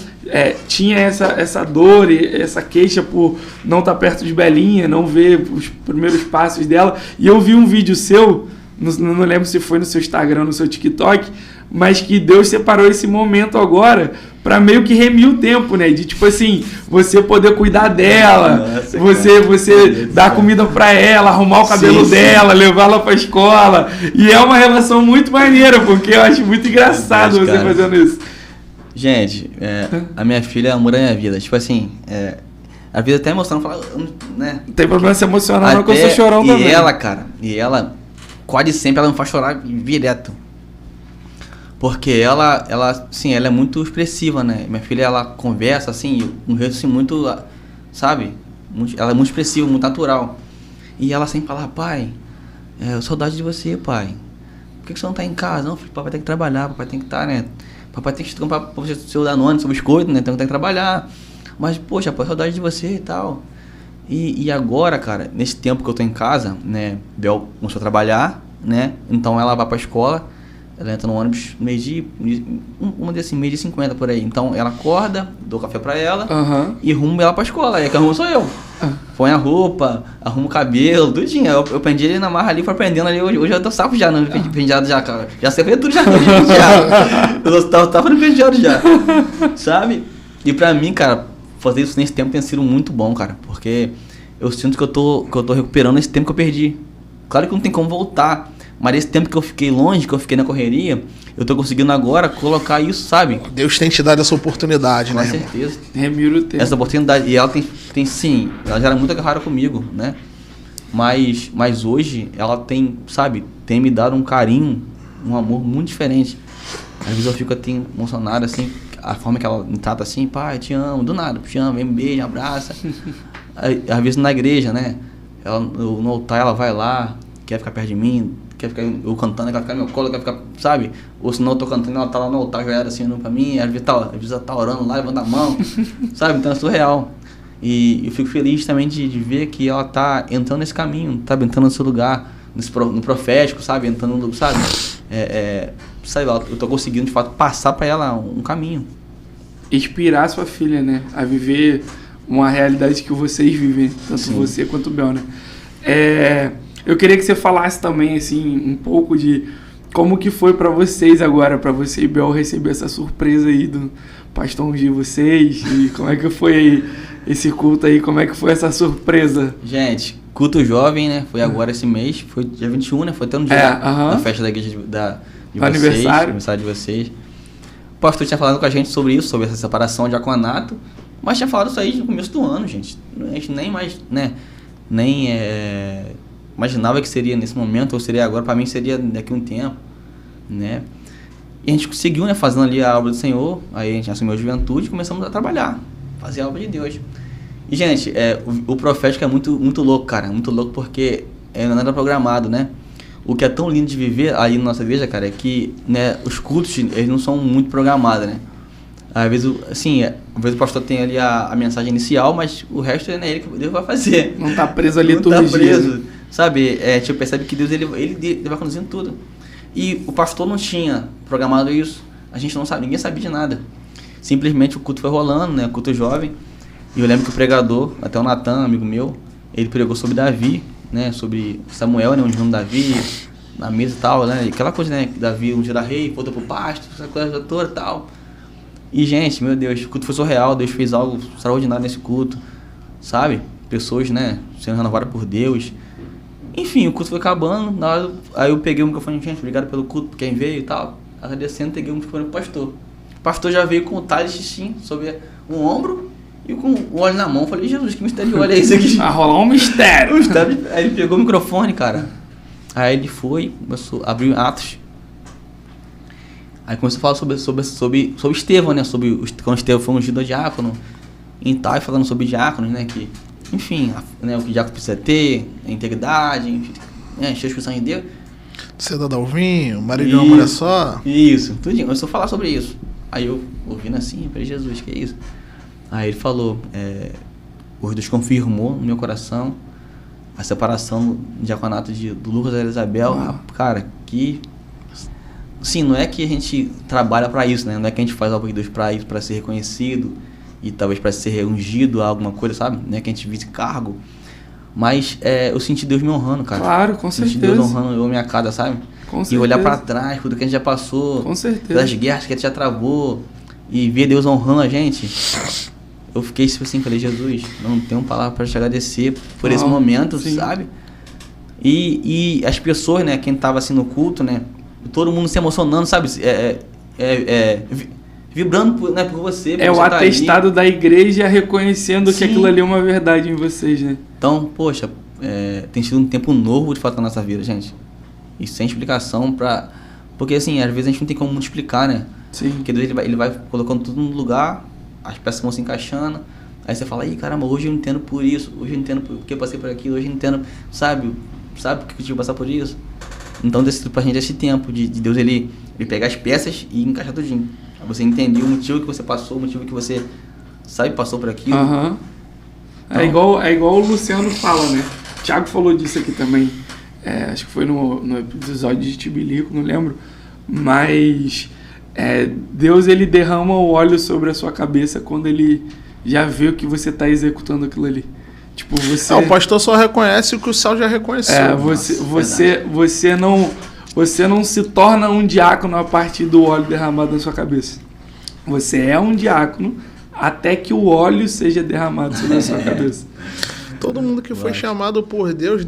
tinha essa dor e essa queixa por não estar perto de Belinha, não ver os primeiros passos dela. E eu vi um vídeo seu, não lembro se foi no seu Instagram, no seu TikTok, mas que Deus separou esse momento agora para meio que remir o tempo, né? De tipo assim, você poder cuidar dela, Nossa, você dar comida para ela, arrumar o cabelo dela, levar ela para escola. E é uma relação muito maneira, porque eu acho muito engraçado você fazendo isso. Gente, a minha filha é a amor da minha vida. Tipo assim, a vida até emocionando, né? Não tem problema se emocionar, não, que eu sou chorão também. E ela, quase sempre ela me faz chorar direto. Porque ela é muito expressiva, né? Minha filha, ela conversa, assim, um jeito assim, muito, sabe? Ela é muito expressiva, muito natural. E ela sempre fala, pai, saudade de você, pai. Por que você não tá em casa? Não, filho, papai tem que trabalhar, papai tem que estar, né? Papai tem que comprar pra você seu Danone, seu biscoito, né? Então tem que trabalhar. Mas, poxa, pai, saudade de você e tal. E agora, cara, nesse tempo que eu tô em casa, né? Bel começou a trabalhar, né? Então ela vai pra escola. Ela entra no ônibus meio-dia, meio-dia 50 por aí. Então ela acorda, dou café pra ela e rumo ela pra escola. Aí que arrumo sou eu. Põe a roupa, arrumo o cabelo, tudinho. Eu prendi ele na marra ali, foi aprendendo ali. Hoje eu tô sapo já, não penteado já, cara. Já sei fazer tudo já. Eu tava no penteado já. Sabe? E pra mim, cara, fazer isso nesse tempo tem sido muito bom, cara. Porque eu sinto que eu tô recuperando esse tempo que eu perdi. Claro que não tem como voltar. Mas esse tempo que eu fiquei longe, que eu fiquei na correria, eu tô conseguindo agora colocar isso, sabe? Deus tem te dado essa oportunidade, né? Com certeza. Remira o tempo. Essa oportunidade. E ela tem sim, ela já era muito agarrada comigo, né? Mas hoje ela tem, sabe, tem me dado um carinho, um amor muito diferente. Às vezes eu fico até emocionado, assim, a forma que ela me trata assim, pai, te amo, do nada, te amo, vem me beija, abraça. Às vezes na igreja, né? No altar ela vai lá, quer ficar perto de mim, quer ficar eu cantando, ela quer ficar no meu colo, quer ficar, sabe? Ou se não eu tô cantando, ela tá lá no altar, já era assim, olhando pra mim, às vezes ela tá orando lá, levando a mão, sabe? Então é surreal. E eu fico feliz também de ver que ela tá entrando nesse caminho, sabe? Entrando nesse lugar, no profético, sabe? Entrando no, sabe? Sabe, eu tô conseguindo, de fato, passar pra ela um caminho. Inspirar sua filha, né? A viver uma realidade que vocês vivem, tanto Sim. você quanto o Bel, né? Eu queria que você falasse também, assim, um pouco de como que foi pra vocês agora, pra você e Bel receber essa surpresa aí do pastor ungir vocês, e como é que foi aí esse culto aí, como é que foi essa surpresa? Gente, culto jovem, né? Foi agora esse mês, foi dia 21, né? Foi até no dia da festa da igreja de vocês, aniversário de vocês. O pastor tinha falado com a gente sobre isso, sobre essa separação de diaconato, mas tinha falado isso aí no começo do ano, gente. A gente nem mais, né? Imaginava que seria nesse momento, ou seria agora, pra mim seria daqui a um tempo, né? E a gente conseguiu, né, fazendo ali a obra do Senhor, aí a gente assumiu a juventude e começamos a trabalhar, fazer a obra de Deus. E, gente, o profético é muito, muito louco, cara, muito louco porque não era programado, né? O que é tão lindo de viver aí na nossa igreja, cara, é que, né, os cultos, eles não são muito programados, né? Às vezes, assim, às vezes o pastor tem ali a mensagem inicial, mas o resto é ele que Deus vai fazer. Não tá preso ali todo dia. Não tá preso, sabe? Tipo, percebe que Deus, ele vai conduzindo tudo. E o pastor não tinha programado isso. A gente não sabe, ninguém sabia de nada. Simplesmente o culto foi rolando, né? O culto jovem. E eu lembro que o pregador, até o Natan, amigo meu, ele pregou sobre Davi, né? Sobre Samuel, né? Onde o Davi, na mesa e tal, né? Aquela coisa, né? Davi um dia era rei, voltou pro pasto, essa coisa toda e tal. E, gente, meu Deus, o culto foi surreal, Deus fez algo extraordinário nesse culto, sabe? Pessoas, né, sendo renovadas por Deus. Enfim, o culto foi acabando, aí eu peguei o microfone, gente, obrigado pelo culto, por quem veio e tal. Agradecendo, peguei o microfone pro pastor. O pastor já veio com o talhe xixim sobre um ombro e com o óleo na mão. Eu falei, Jesus, que mistério de óleo é esse aqui? Ah, rolar um mistério. Aí ele pegou o microfone, cara. Aí ele foi, começou, abriu Atos. Aí começou a falar sobre Estevão, né? Sobre quando Estevão foi ungido a diácono. E tal, falando sobre diáconos, né? Que, enfim, né, o que o diácono precisa ter, a integridade, enfim, né? Cheio de Espírito Santo de Deus. Cidadão vinho, marido de uma mulher só. Isso, tudinho. Começou a falar sobre isso. Aí eu, ouvindo assim, falei, Jesus, que é isso? Aí ele falou, o Deus confirmou no meu coração a separação do diaconato do Lucas e da Isabel, cara, que... Sim, não é que a gente trabalha para isso, né? Não é que a gente faz algo de Deus para isso, para ser reconhecido e talvez para ser ungido a alguma coisa, sabe? Não é que a gente vise cargo, mas eu senti Deus me honrando, cara. Claro, com certeza. Senti Deus honrando eu, minha casa, sabe? Com e certeza. olhar para trás, tudo que a gente já passou, com certeza. das guerras que a gente já travou, e ver Deus honrando a gente. Eu fiquei assim, falei, Jesus, não tenho palavra para te agradecer por esse momento, sim, sabe? E as pessoas, né, quem tava assim no culto, né, todo mundo se emocionando, sabe? Vibrando por você. É o atestado da igreja reconhecendo, sim, que aquilo ali é uma verdade em vocês, né? Então, poxa, tem sido um tempo novo de fato na nossa vida, gente. E sem explicação porque assim, às vezes a gente não tem como explicar, né? Sim. Porque Deus ele vai colocando tudo no lugar, as peças vão se encaixando, aí você fala, caramba, hoje eu entendo por isso, hoje eu entendo porque eu passei por aquilo, hoje eu entendo, sabe por que eu tive que passar por isso? Então decidiu pra gente esse tempo de Deus ele pegar as peças e encaixar tudinho. Aí você entendeu o motivo que você passou, o motivo que você, passou por aquilo. Então, é igual o Luciano fala, né? O Thiago falou disso aqui também. Acho que foi no episódio de Tibilico, não lembro. Mas Deus ele derrama o óleo sobre a sua cabeça quando ele já vê que você está executando aquilo ali. Tipo, você... o pastor só reconhece o que o céu já reconheceu. Você não se torna um diácono a partir do óleo derramado na sua cabeça. Você é um diácono até que o óleo seja derramado sobre a sua cabeça. Todo mundo que foi chamado por Deus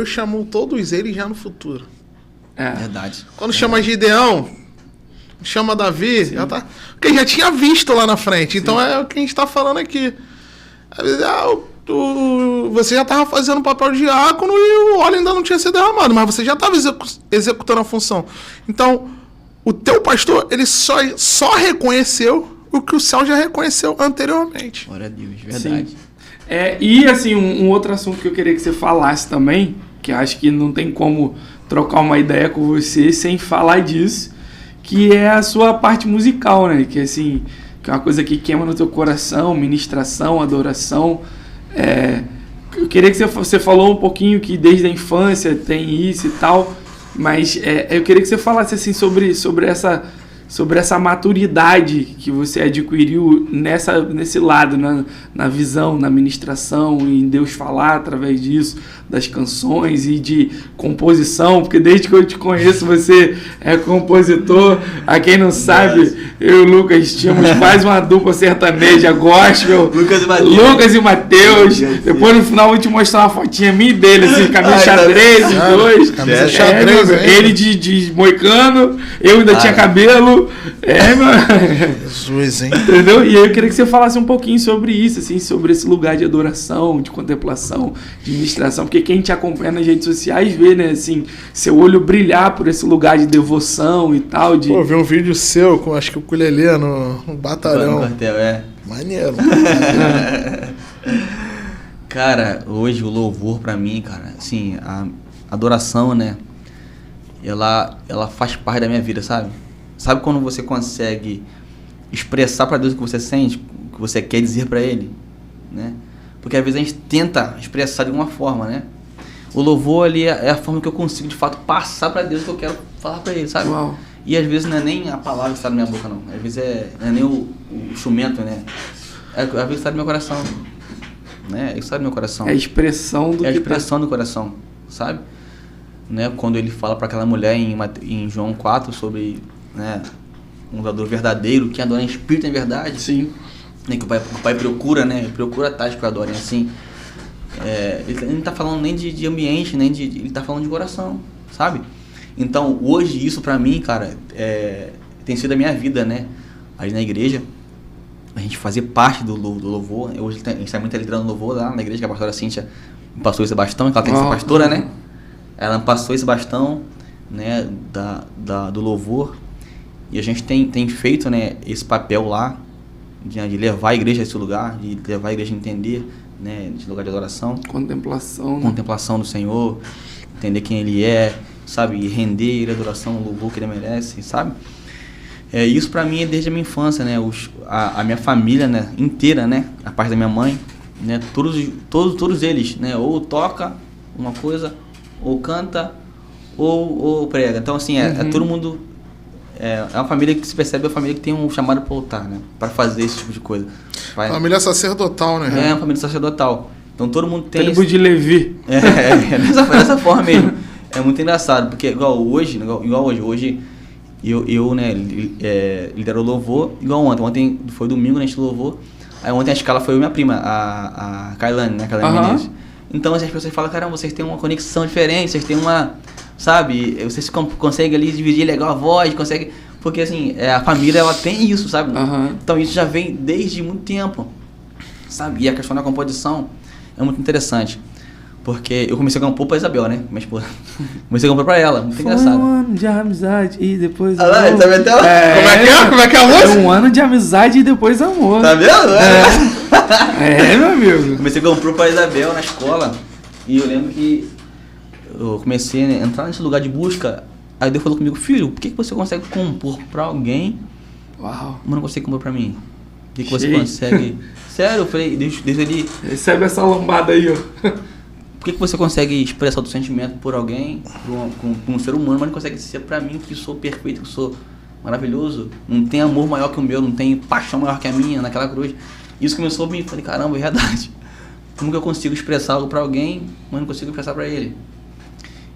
chamou todos eles já no futuro. Verdade. Quando chama Gideão, chama Davi, já tá... Porque já tinha visto lá na frente. Sim. Então é o que a gente está falando aqui. Você já estava fazendo o papel de diácono e o óleo ainda não tinha sido derramado, mas você já estava executando a função. Então, o teu pastor, ele só reconheceu o que o céu já reconheceu anteriormente. Glória a Deus, verdade. Sim. E assim, um outro assunto que eu queria que você falasse também, que acho que não tem como trocar uma ideia com você sem falar disso, que é a sua parte musical, né? Que assim, que é uma coisa que queima no teu coração, ministração, adoração. Eu queria que você falou um pouquinho que desde a infância tem isso e tal, mas eu queria que você falasse assim sobre essa maturidade que você adquiriu nesse lado, na visão, na ministração, em Deus falar através disso, das canções e de composição, porque desde que eu te conheço você é compositor. A quem não sabe, eu e o Lucas tínhamos quase uma dupla sertaneja gospel. Lucas e Mateus. Depois no final eu vou te mostrar uma fotinha minha e dele, assim, camisa xadrez, os dois. Camisa xadrez, ele de moicano, eu ainda tinha cabelo. Jesus, hein? Entendeu? E aí eu queria que você falasse um pouquinho sobre isso, assim, sobre esse lugar de adoração, de contemplação, de ministração, porque quem te acompanha nas redes sociais vê, né, assim, seu olho brilhar por esse lugar de devoção e tal. Pô, eu vi um vídeo seu com, acho que o ukulele no batalhão. Maneiro. Cara, hoje o louvor pra mim, cara, assim, a adoração, né, ela faz parte da minha vida, sabe? Sabe quando você consegue expressar para Deus o que você sente, o que você quer dizer para Ele, né? Porque às vezes a gente tenta expressar de alguma forma, né? O louvor ali é a forma que eu consigo de fato passar para Deus o que eu quero falar para Ele, sabe? Uau. E às vezes não é nem a palavra que está na minha boca, não. Às vezes não é nem o instrumento, né? Às vezes está no meu coração, né? Isso está no meu coração. É a expressão do a expressão do coração, sabe? Né? Quando ele fala para aquela mulher em João 4 sobre, né, um adorador verdadeiro, que adora em espírito em verdade. Sim. Né, que o pai procura, né? Procura tais que adorem assim. Ele não está falando nem de ambiente, nem de... Ele está falando de coração, sabe? Então, hoje, isso pra mim, cara, tem sido a minha vida, né? Aí na igreja, a gente fazer parte do louvor. Hoje a gente está muito liderando louvor lá na igreja, que a pastora Cíntia me passou esse bastão, que ela tem que ser pastora, né? Ela me passou esse bastão, né, do louvor. E a gente tem feito, né, esse papel lá, de levar a igreja a esse lugar, de levar a igreja a entender, né, esse lugar de adoração. Contemplação. Contemplação do Senhor, entender quem Ele é, sabe? E render Ele a adoração, o louvor que Ele merece, sabe? Isso pra mim é desde a minha infância, né? A minha família, né, inteira, né? A parte da minha mãe, né? Todos eles, né? Ou toca, uma coisa, ou canta, ou prega. Então, assim, é todo mundo... É uma família que se percebe, é uma família que tem um chamado para altar, né? Para fazer esse tipo de coisa. Família sacerdotal, né? É uma família sacerdotal. Então todo mundo tem... Tribo de Levi. Dessa forma mesmo. É muito engraçado, porque igual hoje, eu né, lidero o louvor, igual ontem. Ontem foi domingo, né, a gente louvou. Aí ontem a escala foi eu e minha prima, a Kailane, né? Kailane Menezes. Então as pessoas falam, caramba, vocês têm uma conexão diferente, vocês têm uma... Sabe? Vocês conseguem ali dividir legal a voz, conseguem... Porque assim, a família, ela tem isso, sabe? Então isso já vem desde muito tempo, sabe? E a questão da composição é muito interessante. Porque eu comecei a compor pra Isabel, né? Minha esposa. Comecei a compor pra ela, muito engraçado. Um ano de amizade e depois amor. Ah lá, tá vendo? Como é que é a música? É um ano de amizade e depois amor. Tá vendo? Meu amigo. Comecei a compor pra Isabel na escola. E eu lembro que eu comecei a entrar nesse lugar de busca. Aí Deus falou comigo, filho, por que você consegue compor pra alguém, Uau, mas não consegue compor pra mim? Por que você consegue... Sério, eu falei, Deus ele... Recebe essa lombada aí, ó. Por que você consegue expressar o teu sentimento por alguém, por um ser humano, mas não consegue ser pra mim, que sou perfeito, que sou maravilhoso? Não tem amor maior que o meu, não tem paixão maior que a minha naquela cruz. Isso começou a me... Falei, caramba, é verdade. Como que eu consigo expressar algo pra alguém, mas não consigo expressar pra ele?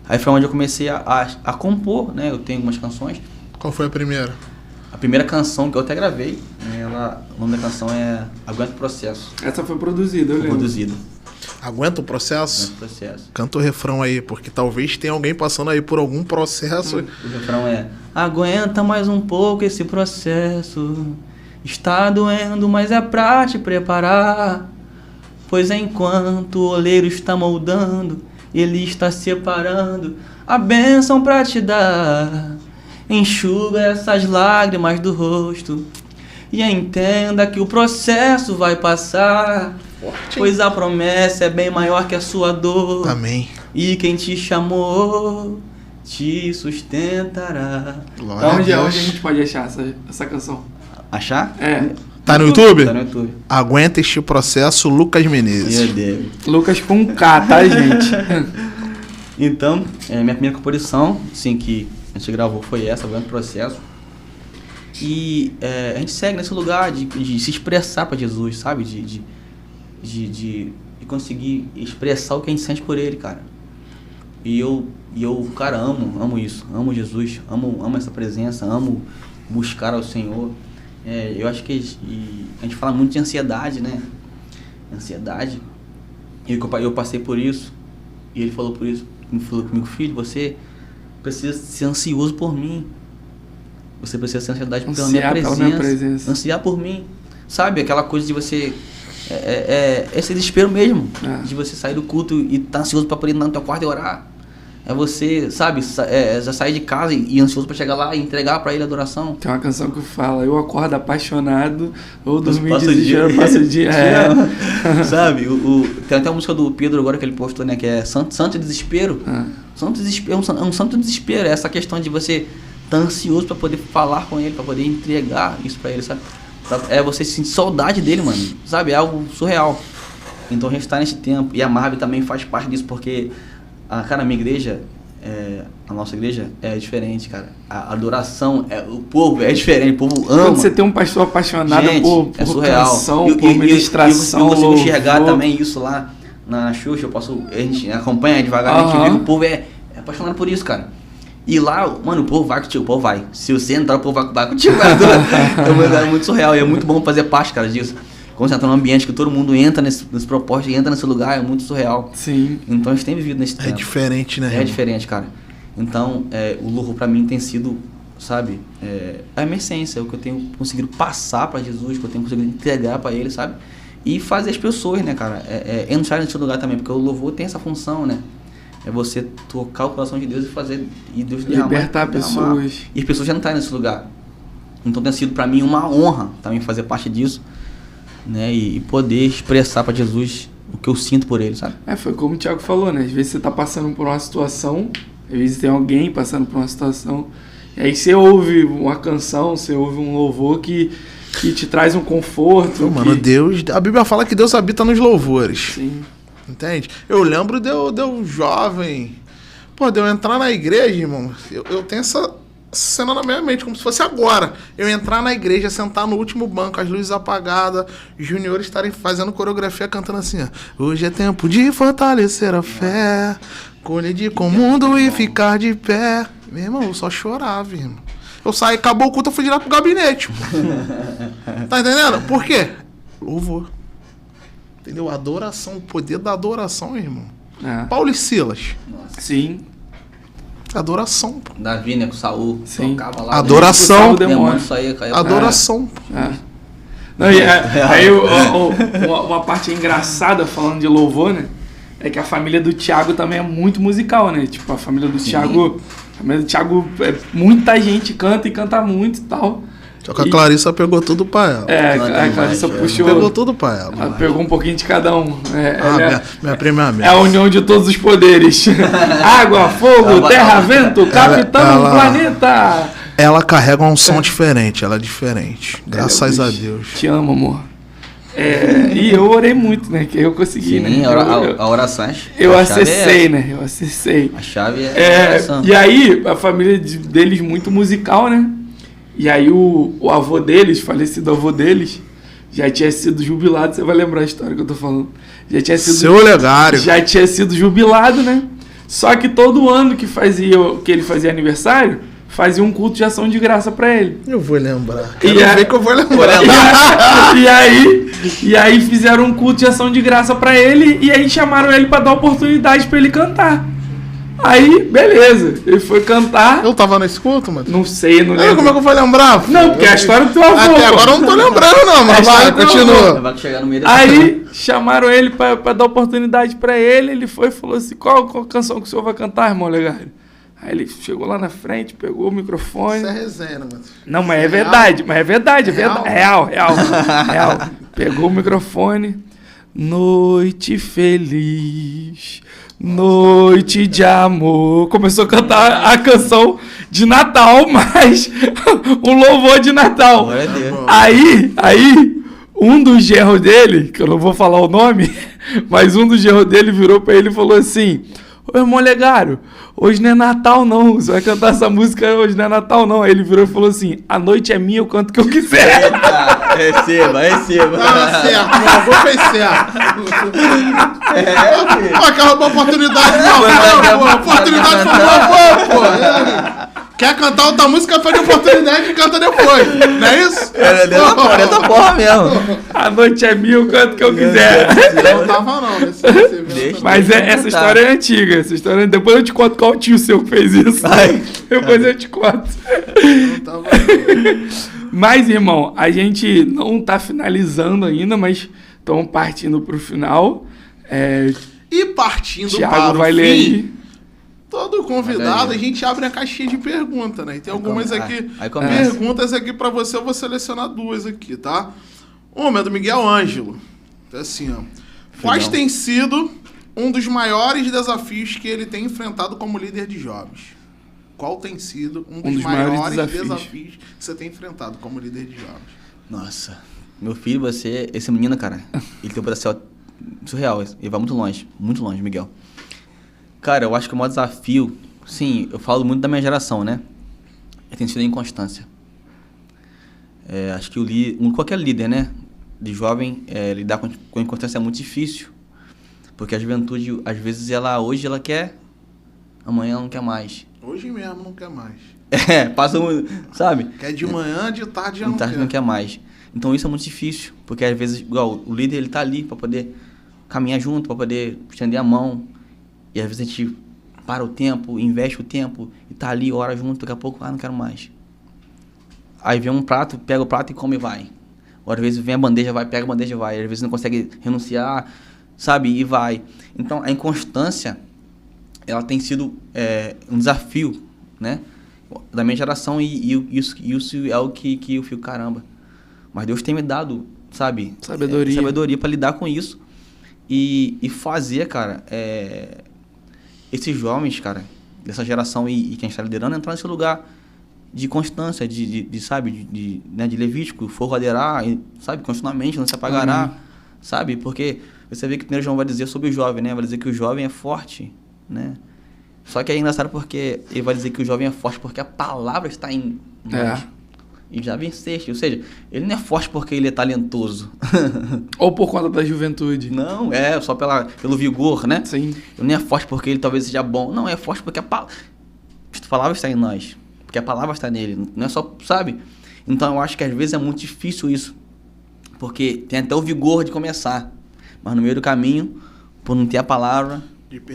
Aí foi onde eu comecei a compor, né? Eu tenho algumas canções. Qual foi a primeira? A primeira canção que eu até gravei, né? O nome da canção é Aguenta o Processo. Essa foi produzida, eu lembro. Produzida. Aguenta o processo? Aguenta o Processo. Canta o refrão aí, porque talvez tenha alguém passando aí por algum processo. O refrão é: aguenta mais um pouco esse processo. Está doendo, mas é pra te preparar. Pois enquanto o oleiro está moldando, ele está separando a bênção pra te dar. Enxuga essas lágrimas do rosto e entenda que o processo vai passar. Pois a promessa é bem maior que a sua dor. Amém. E quem te chamou te sustentará. Glória a Deus. Onde a gente pode achar essa canção? Achar? É. Tá no YouTube? Tá no YouTube. Aguenta este processo, Lucas Menezes. Meu Deus. Lucas com K, tá, gente? Então, minha primeira composição, assim, que a gente gravou foi essa, Aguenta o Processo. E a gente segue nesse lugar de se expressar pra Jesus, sabe? De conseguir expressar o que a gente sente por ele, cara. E eu cara, amo isso. Amo Jesus, amo essa presença, amo buscar ao Senhor. Eu acho que a gente fala muito de ansiedade, né? Ansiedade. Eu passei por isso. E ele falou comigo, filho, você precisa ser ansioso por mim. Você precisa ser ansiedade pela minha presença. Ansiar por mim. Sabe, aquela coisa de você... esse desespero mesmo. De você sair do culto e estar ansioso para poder ir no teu quarto e orar. É você, sabe, já sair de casa e ansioso para chegar lá e entregar para ele a adoração. Tem uma canção que fala, eu acordo apaixonado, ou dormir de desespero, passo o dia. Sabe, tem até a música do Pedro agora que ele postou, né, que é Santo Desespero. Santo Desespero é um santo desespero, é essa questão de você estar ansioso para poder falar com ele, para poder entregar isso para ele, sabe? É você sentir saudade dele, mano, sabe, é algo surreal. Então a gente tá nesse tempo, e a Marvel também faz parte disso, porque... Cara, a minha igreja, a nossa igreja é diferente, cara. A adoração, o povo é diferente, o povo ama. Quando você tem um pastor apaixonado, gente, por surreal. Canção, por ministração, eu consigo enxergar também isso lá na Xuxa, a gente acompanha devagar, a gente vê que o povo é apaixonado por isso, cara. E lá, mano, o povo vai contigo, o povo vai. Se você entrar, o povo vai contigo. É muito surreal, e é muito bom fazer parte, cara, disso. Quando você entra num ambiente que todo mundo entra nesse propósito e entra nesse lugar, é muito surreal. Sim. Então a gente tem vivido nesse tempo. É diferente, né? É diferente, cara. Então, o louvor pra mim tem sido, sabe, a minha essência, é o que eu tenho conseguido passar pra Jesus, que eu tenho conseguido entregar pra ele, sabe? E fazer as pessoas, né, cara, entrar nesse lugar também, porque o louvor tem essa função, né? É você tocar o coração de Deus e fazer, e Deus libertar pessoas. E as pessoas já não estão nesse lugar. Então tem sido pra mim uma honra também fazer parte disso. Né, e poder expressar para Jesus o que eu sinto por ele, sabe? Foi como o Thiago falou, né? Às vezes você tá passando por uma situação, às vezes tem alguém passando por uma situação, e aí você ouve uma canção, você ouve um louvor que te traz um conforto. Mano, Deus, a Bíblia fala que Deus habita nos louvores. Sim. Entende? Eu lembro de eu jovem. Pô, de eu entrar na igreja, irmão. Eu tenho essa cena na minha mente, como se fosse agora. Eu entrar na igreja, sentar no último banco, as luzes apagadas, os juniores estarem fazendo coreografia, cantando assim, ó. Hoje é tempo de fortalecer a fé, colidir com o mundo e ficar de pé. Meu irmão, eu só chorava, irmão. Eu saí, acabou o culto, eu fui direto pro gabinete. Pô. Tá entendendo? Por quê? Louvor. Entendeu? Adoração, o poder da adoração, irmão. É. Paulo e Silas. Sim. Adoração, pô. Davi, né, com Saul. Sim. Tocava lá. Adoração. O demônio. Isso aí, caiu. Adoração. É. Não, e aí uma parte engraçada falando de louvor, né? É que a família do Thiago também é muito musical, né? Tipo, a família do Thiago. A família do Thiago, muita gente canta e canta muito e tal. Só que a Clarissa pegou tudo pra ela. A Clarissa puxou. Pegou tudo pra ela. Ela pegou um pouquinho de cada um. Minha prima é a união de todos os poderes. Água, fogo, terra, vento, capitão, planeta. Ela carrega um som diferente, ela é diferente. Graças a Deus. Te amo, amor. E eu orei muito, né? Que eu consegui, Sim, né? a oração. Eu acessei, né? Eu acessei. A chave é a oração. E aí, a família deles muito musical, né? E aí o avô deles, falecido avô deles, já tinha sido jubilado. Você vai lembrar a história que eu tô falando. Já tinha sido. Seu Olegário. Já tinha sido jubilado, né? Só que todo ano que ele fazia aniversário, fazia um culto de ação de graça pra ele. Eu vou lembrar. Quero ver que eu vou lembrar. E aí fizeram um culto de ação de graça pra ele e aí chamaram ele pra dar oportunidade pra ele cantar. Aí, beleza. Ele foi cantar. Eu tava nesse culto, mano? Não sei, não lembro. Como é que eu vou lembrar? Não, porque é a história do teu avô. Até agora eu não tô lembrando, não, mas vai, continua. Vai chegar no meio Aí chamaram ele pra dar oportunidade pra ele. Ele foi e falou assim: qual canção que o senhor vai cantar, irmão Olegário? Aí ele chegou lá na frente, pegou o microfone. Isso é resenha, mano. Não, mas é verdade, real. Pegou o microfone. Noite feliz, noite de amor. Começou a cantar a canção de Natal, mas um louvor de Natal. Aí, um dos genros dele, que eu não vou falar o nome, mas um dos genros dele virou pra ele e falou assim: ô irmão Olegário, hoje não é Natal não, você vai cantar essa música hoje não é Natal não. Aí ele virou e falou assim: a noite é minha, eu canto o que eu quiser. Receba. Tá certo, meu avô fez certo. Pô, quer roubar a oportunidade, não. A oportunidade foi meu avô, pô. Quer cantar outra música, pede oportunidade e canta depois. Não é isso? É dessa porra mesmo. A noite é minha, eu canto o que eu quiser. Não tava não. Mas essa história é antiga. Essa história, depois eu te conto qual tio seu que fez isso. Depois eu te conto. Não tava não. Mas, irmão, a gente não tá finalizando ainda, mas estamos partindo pro final. E partindo Thiago para o vai fim, ler aí. todo convidado a gente abre a caixinha de perguntas, né? E tem algumas perguntas aqui pra você, eu vou selecionar duas aqui, tá? Uma é do Miguel Ângelo. É assim, ó. Quais têm sido um dos maiores desafios que ele tem enfrentado como líder de jovens? Qual tem sido um dos maiores desafios que você tem enfrentado como líder de jovens? Nossa, meu filho, esse menino, cara, ele tem um potencial surreal, ele vai muito longe, Miguel. Cara, eu acho que o maior desafio, sim, eu falo muito da minha geração, né? Tem sido a inconstância. Acho que qualquer líder, né, de jovem, lidar com a inconstância é muito difícil, porque a juventude, às vezes, hoje ela quer, amanhã ela não quer mais. Hoje mesmo não quer mais. Passa um, sabe? Quer de manhã, de tarde já não quer. De tarde não quer mais. Então isso é muito difícil, porque às vezes, igual, o líder ele tá ali para poder caminhar junto, para poder estender a mão, e às vezes a gente para o tempo, investe o tempo, e tá ali, ora junto, daqui a pouco, não quero mais. Aí vem um prato, pega o prato e come e vai. Ou às vezes vem a bandeja, pega a bandeja e vai. Às vezes não consegue renunciar, sabe, e vai. Então a inconstância, ela tem sido um desafio, né, da minha geração, e isso é o que eu fico, caramba. Mas Deus tem me dado, sabe, sabedoria para lidar com isso e fazer, cara, esses jovens, cara, dessa geração e quem está liderando, entrar nesse lugar de constância, sabe, de Levítico, fogo arderá, sabe, continuamente, não se apagará, sabe, porque você vê que 1 João vai dizer sobre o jovem, né? Vai dizer que o jovem é forte, né? Só que é engraçado porque ele vai dizer que o jovem é forte porque a palavra está em nós. E já venceste. Ou seja, ele não é forte porque ele é talentoso. Ou por conta da juventude. Não, é só pelo vigor, né? Sim. Ele não é forte porque ele talvez seja bom. Não, é forte porque a palavra está em nós. Porque a palavra está nele. Não é só, sabe? Então eu acho que às vezes é muito difícil isso. Porque tem até o vigor de começar. Mas no meio do caminho, por não ter a palavra,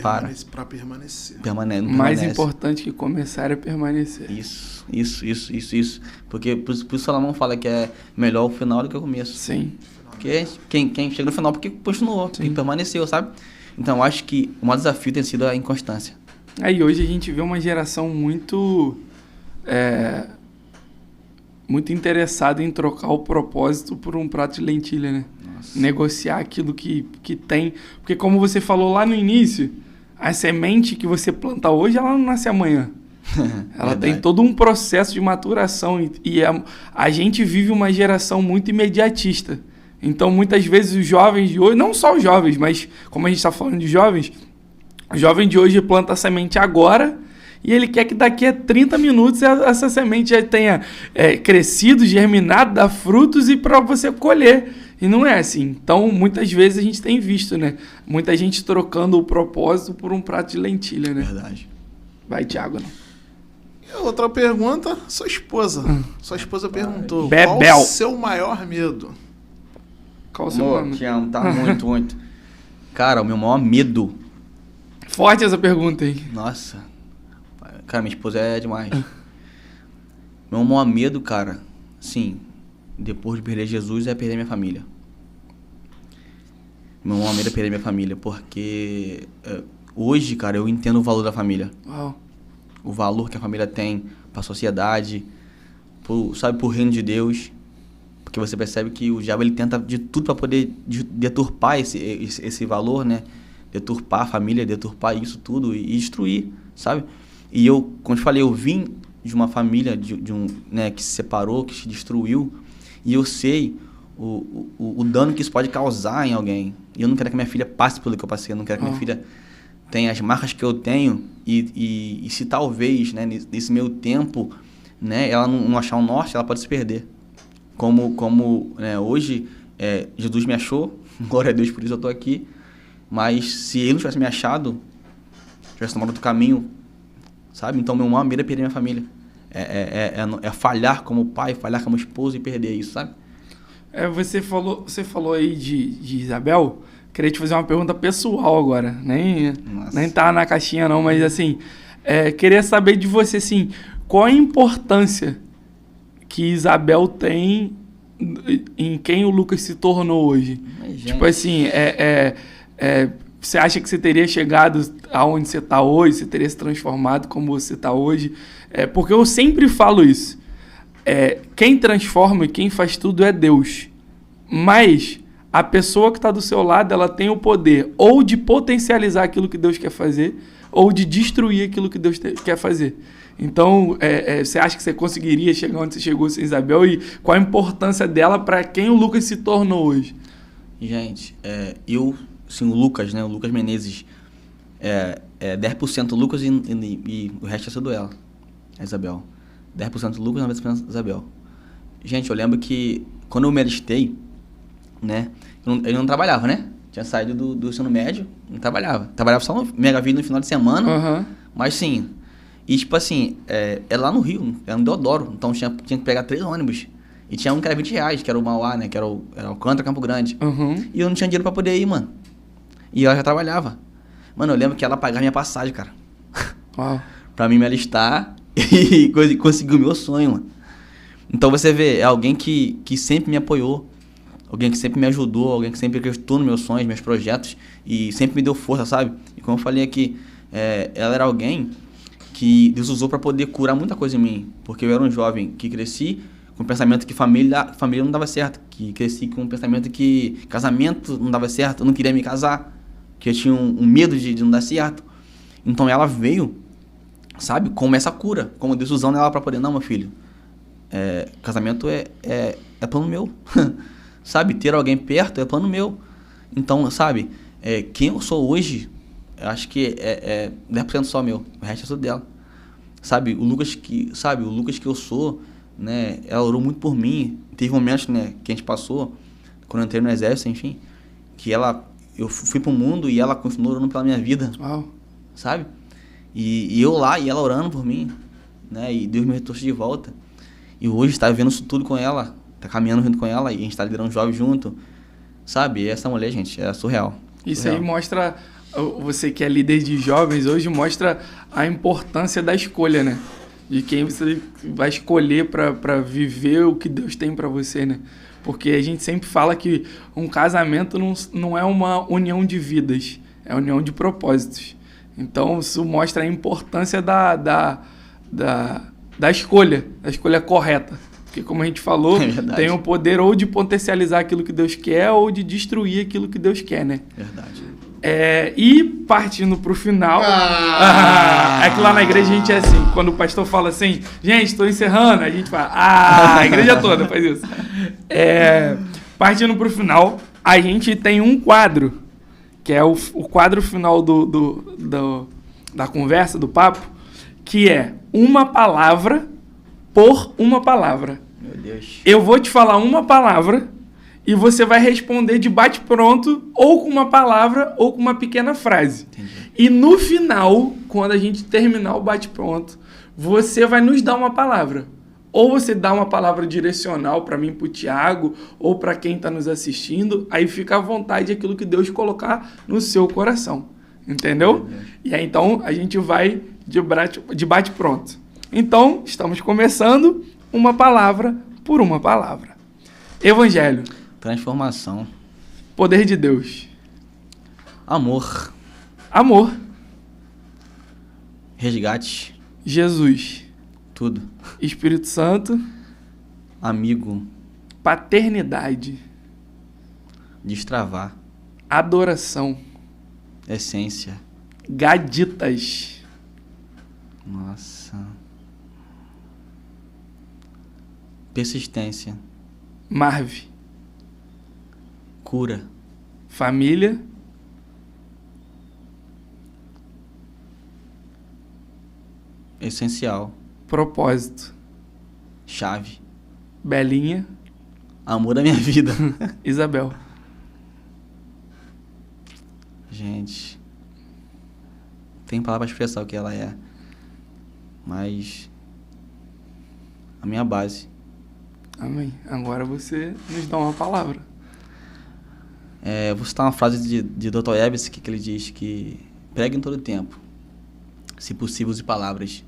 para permanecer. Não Mais permanece. Importante que começar é permanecer. Isso. Porque por isso Salomão fala que é melhor o final do que o começo. Sim. Porque quem chega no final porque continuou, porque permaneceu, sabe? Então eu acho que o maior desafio tem sido a inconstância. Aí hoje a gente vê uma geração muito interessada em trocar o propósito por um prato de lentilha, né? Nossa. Negociar aquilo que tem. Porque como você falou lá no início, a semente que você planta hoje, ela não nasce amanhã. Ela tem todo um processo de maturação e a gente vive uma geração muito imediatista. Então, muitas vezes os jovens de hoje, não só os jovens, mas como a gente está falando de jovens, o jovem de hoje planta a semente agora e ele quer que daqui a 30 minutos essa semente já tenha crescido, germinado, dá frutos e para você colher. E não é assim. Então, muitas vezes a gente tem visto, né? Muita gente trocando o propósito por um prato de lentilha, né? Verdade. Vai, Thiago, não. Outra pergunta, sua esposa. Sua esposa perguntou, Bebel. qual o seu maior medo? Qual o seu nome? Te amo, tá muito, muito. Cara, o meu maior medo... Forte essa pergunta, hein? Nossa. Cara, minha esposa é demais. Meu maior medo, cara, sim, depois de perder Jesus, é perder minha família. Meu maior medo é perder minha família, porque hoje, cara, eu entendo o valor da família. Uau. O valor que a família tem para a sociedade, pro reino de Deus. Porque você percebe que o diabo ele tenta de tudo para poder deturpar esse valor, né? Deturpar a família, deturpar isso tudo e destruir, sabe? E eu, como eu falei, eu vim de uma família né, que se separou, que se destruiu, e eu sei o dano que isso pode causar em alguém. E eu não quero que minha filha passe pelo que eu passei, eu não quero que minha filha tenha as marcas que eu tenho e se talvez, né, nesse meio tempo, né, ela não achar o norte, ela pode se perder. Como né, hoje, Jesus me achou, glória a Deus por isso eu estou aqui, mas se ele não tivesse me achado, tivesse tomado outro caminho, sabe? Então meu maior medo é perder minha família. É falhar como pai, falhar como esposo e perder isso, sabe? Você falou aí de Isabel. Queria te fazer uma pergunta pessoal agora. Nem tá na caixinha não, mas assim, queria saber de você, assim, qual a importância que Isabel tem em quem o Lucas se tornou hoje? Mas, tipo assim, você acha que você teria chegado aonde você está hoje? Você teria se transformado como você está hoje? Porque eu sempre falo isso. Quem transforma e quem faz tudo é Deus. Mas a pessoa que está do seu lado, ela tem o poder ou de potencializar aquilo que Deus quer fazer ou de destruir aquilo que Deus quer fazer. Então, você acha que você conseguiria chegar onde você chegou sem Isabel? E qual a importância dela para quem o Lucas se tornou hoje? Gente, eu... Sim, o Lucas, né? O Lucas Menezes 10% Lucas e o resto é tudo ela, a Isabel. 10% Lucas e 90% Isabel. Gente, eu lembro que quando eu me alistei, né? Eu não trabalhava, né? Tinha saído do ensino médio, não trabalhava. Trabalhava só no Mega Vida no final de semana, mas sim. E tipo assim, é lá no Rio, era no Deodoro, então tinha que pegar 3 ônibus. E tinha um que era R$20, que era o Mauá, né? Que era o Alcântara, Campo Grande. E eu não tinha dinheiro pra poder ir, mano. E ela já trabalhava. Mano, eu lembro que ela pagava minha passagem, cara. Uau. Pra mim me alistar e conseguir o meu sonho, mano. Então você vê, é alguém que sempre me apoiou. Alguém que sempre me ajudou. Alguém que sempre acreditou nos meus sonhos, meus projetos. E sempre me deu força, sabe? E como eu falei aqui, ela era alguém que Deus usou pra poder curar muita coisa em mim. Porque eu era um jovem que cresci com o pensamento que família não dava certo. Que cresci com o pensamento que casamento não dava certo. Eu não queria me casar. Que eu tinha um medo de não dar certo. Então ela veio, sabe, como essa cura. Como Deus usando ela pra poder, não, meu filho, casamento é plano meu. Sabe, ter alguém perto é plano meu. Então, sabe, quem eu sou hoje, eu acho que é 10% só meu, o resto é tudo dela. Sabe, o Lucas que eu sou, né, ela orou muito por mim. Teve momentos, né, que a gente passou, quando eu entrei no exército, enfim, que eu fui pro mundo e ela continuou orando pela minha vida. Uau. Sabe? E eu lá, e ela orando por mim, né, e Deus me trouxe de volta. E hoje tá vendo isso tudo com ela, tá caminhando junto com ela, e a gente tá liderando jovens junto, sabe? E essa mulher, gente, é surreal. Isso surreal. aí mostra, você que é líder de jovens, hoje mostra a importância da escolha, né? De quem você vai escolher para viver o que Deus tem para você, né? Porque a gente sempre fala que um casamento não é uma união de vidas, é uma união de propósitos. Então, isso mostra a importância da escolha correta. Porque, como a gente falou, tem o poder ou de potencializar aquilo que Deus quer ou de destruir aquilo que Deus quer, né? Verdade. E partindo pro final, é que lá na igreja a gente é assim, quando o pastor fala assim, gente, estou encerrando, a gente fala, a igreja toda faz isso. Partindo pro final, a gente tem um quadro, que é o quadro final da conversa, do papo, que é uma palavra por uma palavra. Meu Deus. Eu vou te falar uma palavra e você vai responder de bate-pronto, ou com uma palavra, ou com uma pequena frase. Entendi. E no final, quando a gente terminar o bate-pronto, você vai nos dar uma palavra. Ou você dá uma palavra direcional para mim, para o Thiago, ou para quem está nos assistindo, aí fica à vontade aquilo que Deus colocar no seu coração. Entendeu? E aí, então, a gente vai de bate-pronto. Então, estamos começando uma palavra por uma palavra. Evangelho. Transformação. Poder de Deus. Amor. Amor. Resgate. Jesus. Tudo. Espírito Santo. Amigo. Paternidade. Destravar. Adoração. Essência. Gaditas. Nossa. Persistência. Marve. Cura. Família. Essencial. Propósito. Chave. Belinha. Amor da minha vida. Isabel. Gente. Tem palavra pra expressar o que ela é. Mas a minha base. Amém. Agora você nos dá uma palavra. Eu vou citar uma frase de Dr. Ebbs, que ele diz que pregue em todo tempo, se possível use palavras,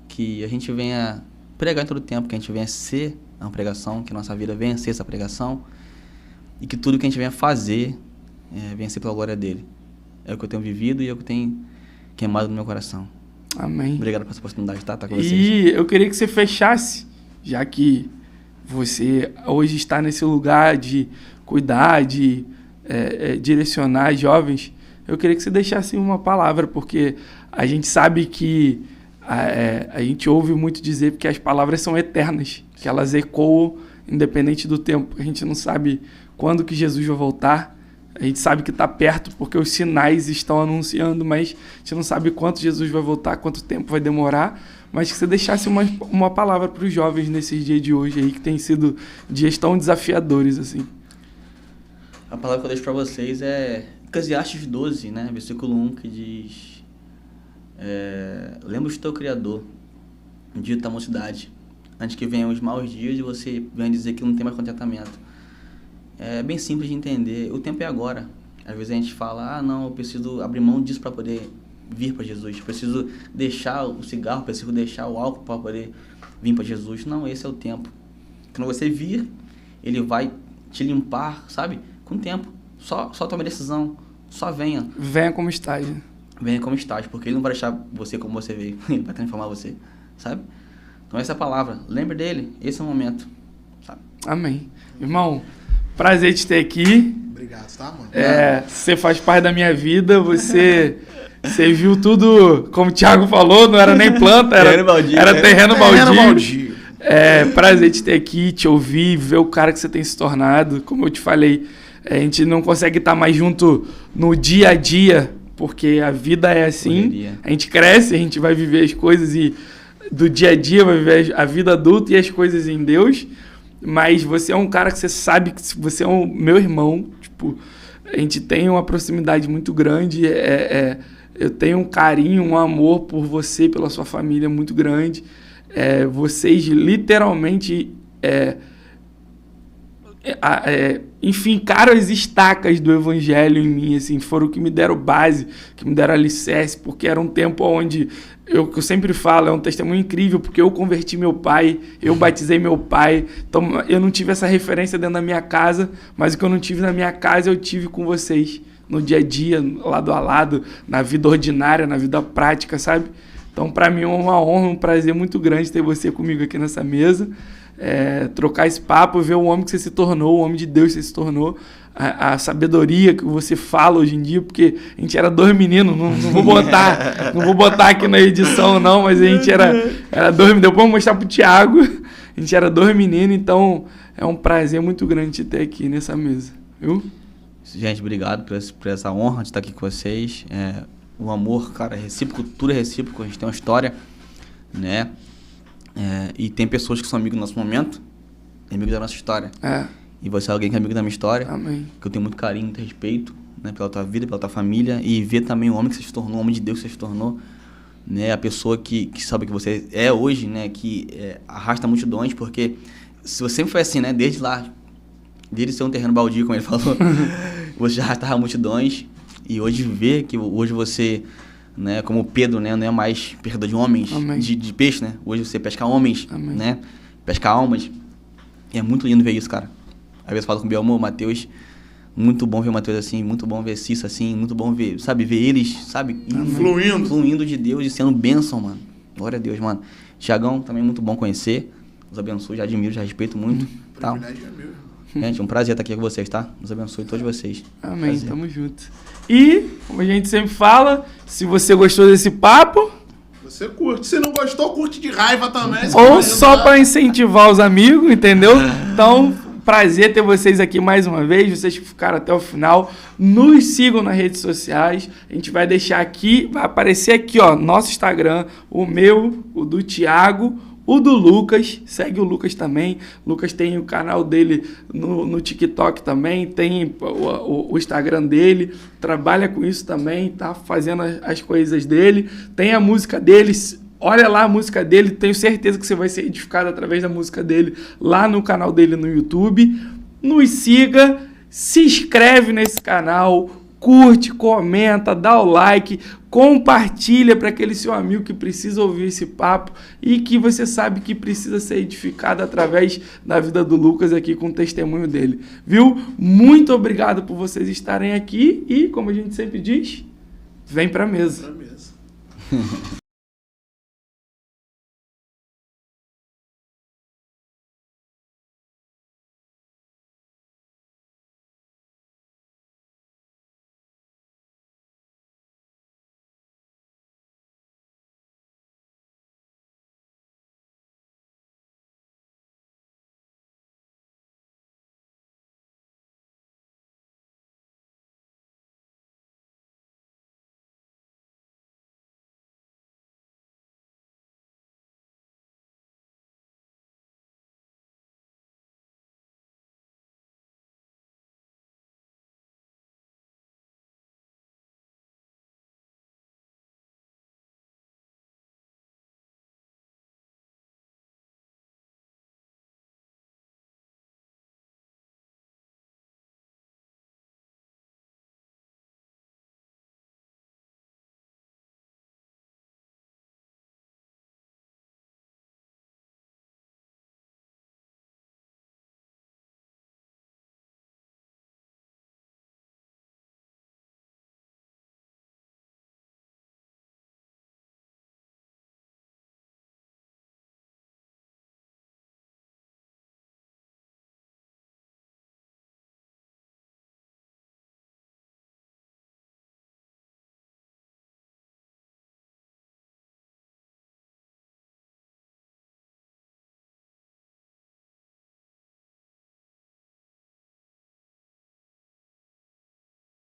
que a gente venha pregar em todo tempo, que a gente venha ser uma pregação, que a nossa vida venha ser essa pregação, e que tudo que a gente venha fazer venha ser pela glória dele. É o que eu tenho vivido e é o que eu tenho queimado no meu coração. Amém. Obrigado por essa oportunidade de estar com vocês. E eu queria que você fechasse, já que você hoje está nesse lugar de cuidar, de direcionar jovens, eu queria que você deixasse uma palavra, porque a gente sabe que a gente ouve muito dizer que as palavras são eternas, que elas ecoam independente do tempo. A gente não sabe quando que Jesus vai voltar, a gente sabe que está perto porque os sinais estão anunciando, mas a gente não sabe quanto Jesus vai voltar, quanto tempo vai demorar, mas que você deixasse uma palavra para os jovens nesses dias de hoje aí, que tem sido dias tão desafiadores assim. A palavra que eu deixo para vocês é Eclesiastes 12, né, versículo 1, que diz: lembra-te do teu Criador, no dia da tua mocidade, antes que venham os maus dias e você venha dizer que não tem mais contentamento. É bem simples de entender, o tempo é agora. Às vezes a gente fala, não, eu preciso abrir mão disso para poder vir para Jesus, preciso deixar o cigarro, preciso deixar o álcool para poder vir para Jesus. Não, esse é o tempo. Quando você vir, ele vai te limpar, sabe? Com o tempo. Só tome decisão, só venha. Venha como estás. Venha como estás, porque ele não vai deixar você como você veio, ele vai transformar você, sabe? Então essa é a palavra, lembre dele, esse é o momento, sabe? Amém. Irmão, prazer te ter aqui. Obrigado, tá, mano? Você faz parte da minha vida, você viu tudo, como o Thiago falou, não era nem planta, era terreno baldio. Prazer te ter aqui, te ouvir, ver o cara que você tem se tornado. Como eu te falei, A gente não consegue estar mais junto no dia a dia, porque a vida é assim. Correria. A gente cresce, a gente vai viver as coisas e do dia a dia vai viver a vida adulta e as coisas em Deus. Mas você é um cara que você sabe que você é o meu irmão. Tipo, a gente tem uma proximidade muito grande. Eu tenho um carinho, um amor por você, pela sua família muito grande. Vocês literalmente enfincaram as estacas do evangelho em mim, assim, foram que me deram base, que me deram alicerce, porque era um tempo onde, que eu sempre falo, é um testemunho incrível, porque eu converti meu pai, eu batizei meu pai, então eu não tive essa referência dentro da minha casa, mas o que eu não tive na minha casa eu tive com vocês, no dia a dia, lado a lado, na vida ordinária, na vida prática, sabe? Então, para mim é uma honra, um prazer muito grande ter você comigo aqui nessa mesa, trocar esse papo, ver o homem que você se tornou, o homem de Deus que você se tornou, a sabedoria que você fala hoje em dia, porque a gente era 2 meninos, não vou botar aqui na edição não, mas a gente era 2 meninos, depois eu vou mostrar pro Thiago, a gente era 2 meninos, então é um prazer muito grande te ter aqui nessa mesa, viu? Gente, obrigado por essa honra de estar aqui com vocês. O amor, cara, é recíproco, tudo é recíproco, a gente tem uma história, né? E tem pessoas que são amigos do nosso momento, amigos da nossa história. E você é alguém que é amigo da minha história. Amém. Que eu tenho muito carinho, muito respeito, né, pela tua vida, pela tua família. E ver também o homem que você se tornou, o homem de Deus que você se tornou. Né, a pessoa que sabe que você é hoje, né? Que arrasta multidões, porque se você sempre foi assim, né? Desde ser um terreno baldio, como ele falou, você já arrastava multidões. E hoje ver que hoje você... Né, como Pedro, né, não é mais pescador de homens, de peixe, né? Hoje você pesca homens, Amém. Né? Pesca almas. E é muito lindo ver isso, cara. Às vezes eu falo com o Belmo, o Matheus, muito bom ver o Matheus assim, muito bom ver Cissa assim, muito bom ver, sabe, ver eles, sabe, fluindo de Deus e sendo bênção, mano. Glória a Deus, mano. Thiagão, também muito bom conhecer. Os abençoe, já admiro, já respeito muito. Tá? Gente, um prazer estar aqui com vocês, tá? Deus abençoe todos vocês. Amém, prazer. Tamo junto. E, como a gente sempre fala, se você gostou desse papo... Você curte. Se não gostou, curte de raiva também. Ou só para incentivar os amigos, entendeu? Então, prazer ter vocês aqui mais uma vez. Vocês que ficaram até o final. Nos sigam nas redes sociais. A gente vai deixar aqui, vai aparecer aqui, ó, nosso Instagram, o meu, o do Thiago, o do Lucas, segue o Lucas também. O Lucas tem o canal dele no TikTok também, tem o Instagram dele, trabalha com isso também, tá fazendo as coisas dele. Tem a música dele, olha lá a música dele, tenho certeza que você vai ser edificado através da música dele lá no canal dele no YouTube. Nos siga, se inscreve nesse canal, curte, comenta, dá o like, compartilha para aquele seu amigo que precisa ouvir esse papo e que você sabe que precisa ser edificado através da vida do Lucas aqui com o testemunho dele, viu? Muito obrigado por vocês estarem aqui e, como a gente sempre diz, vem pra mesa.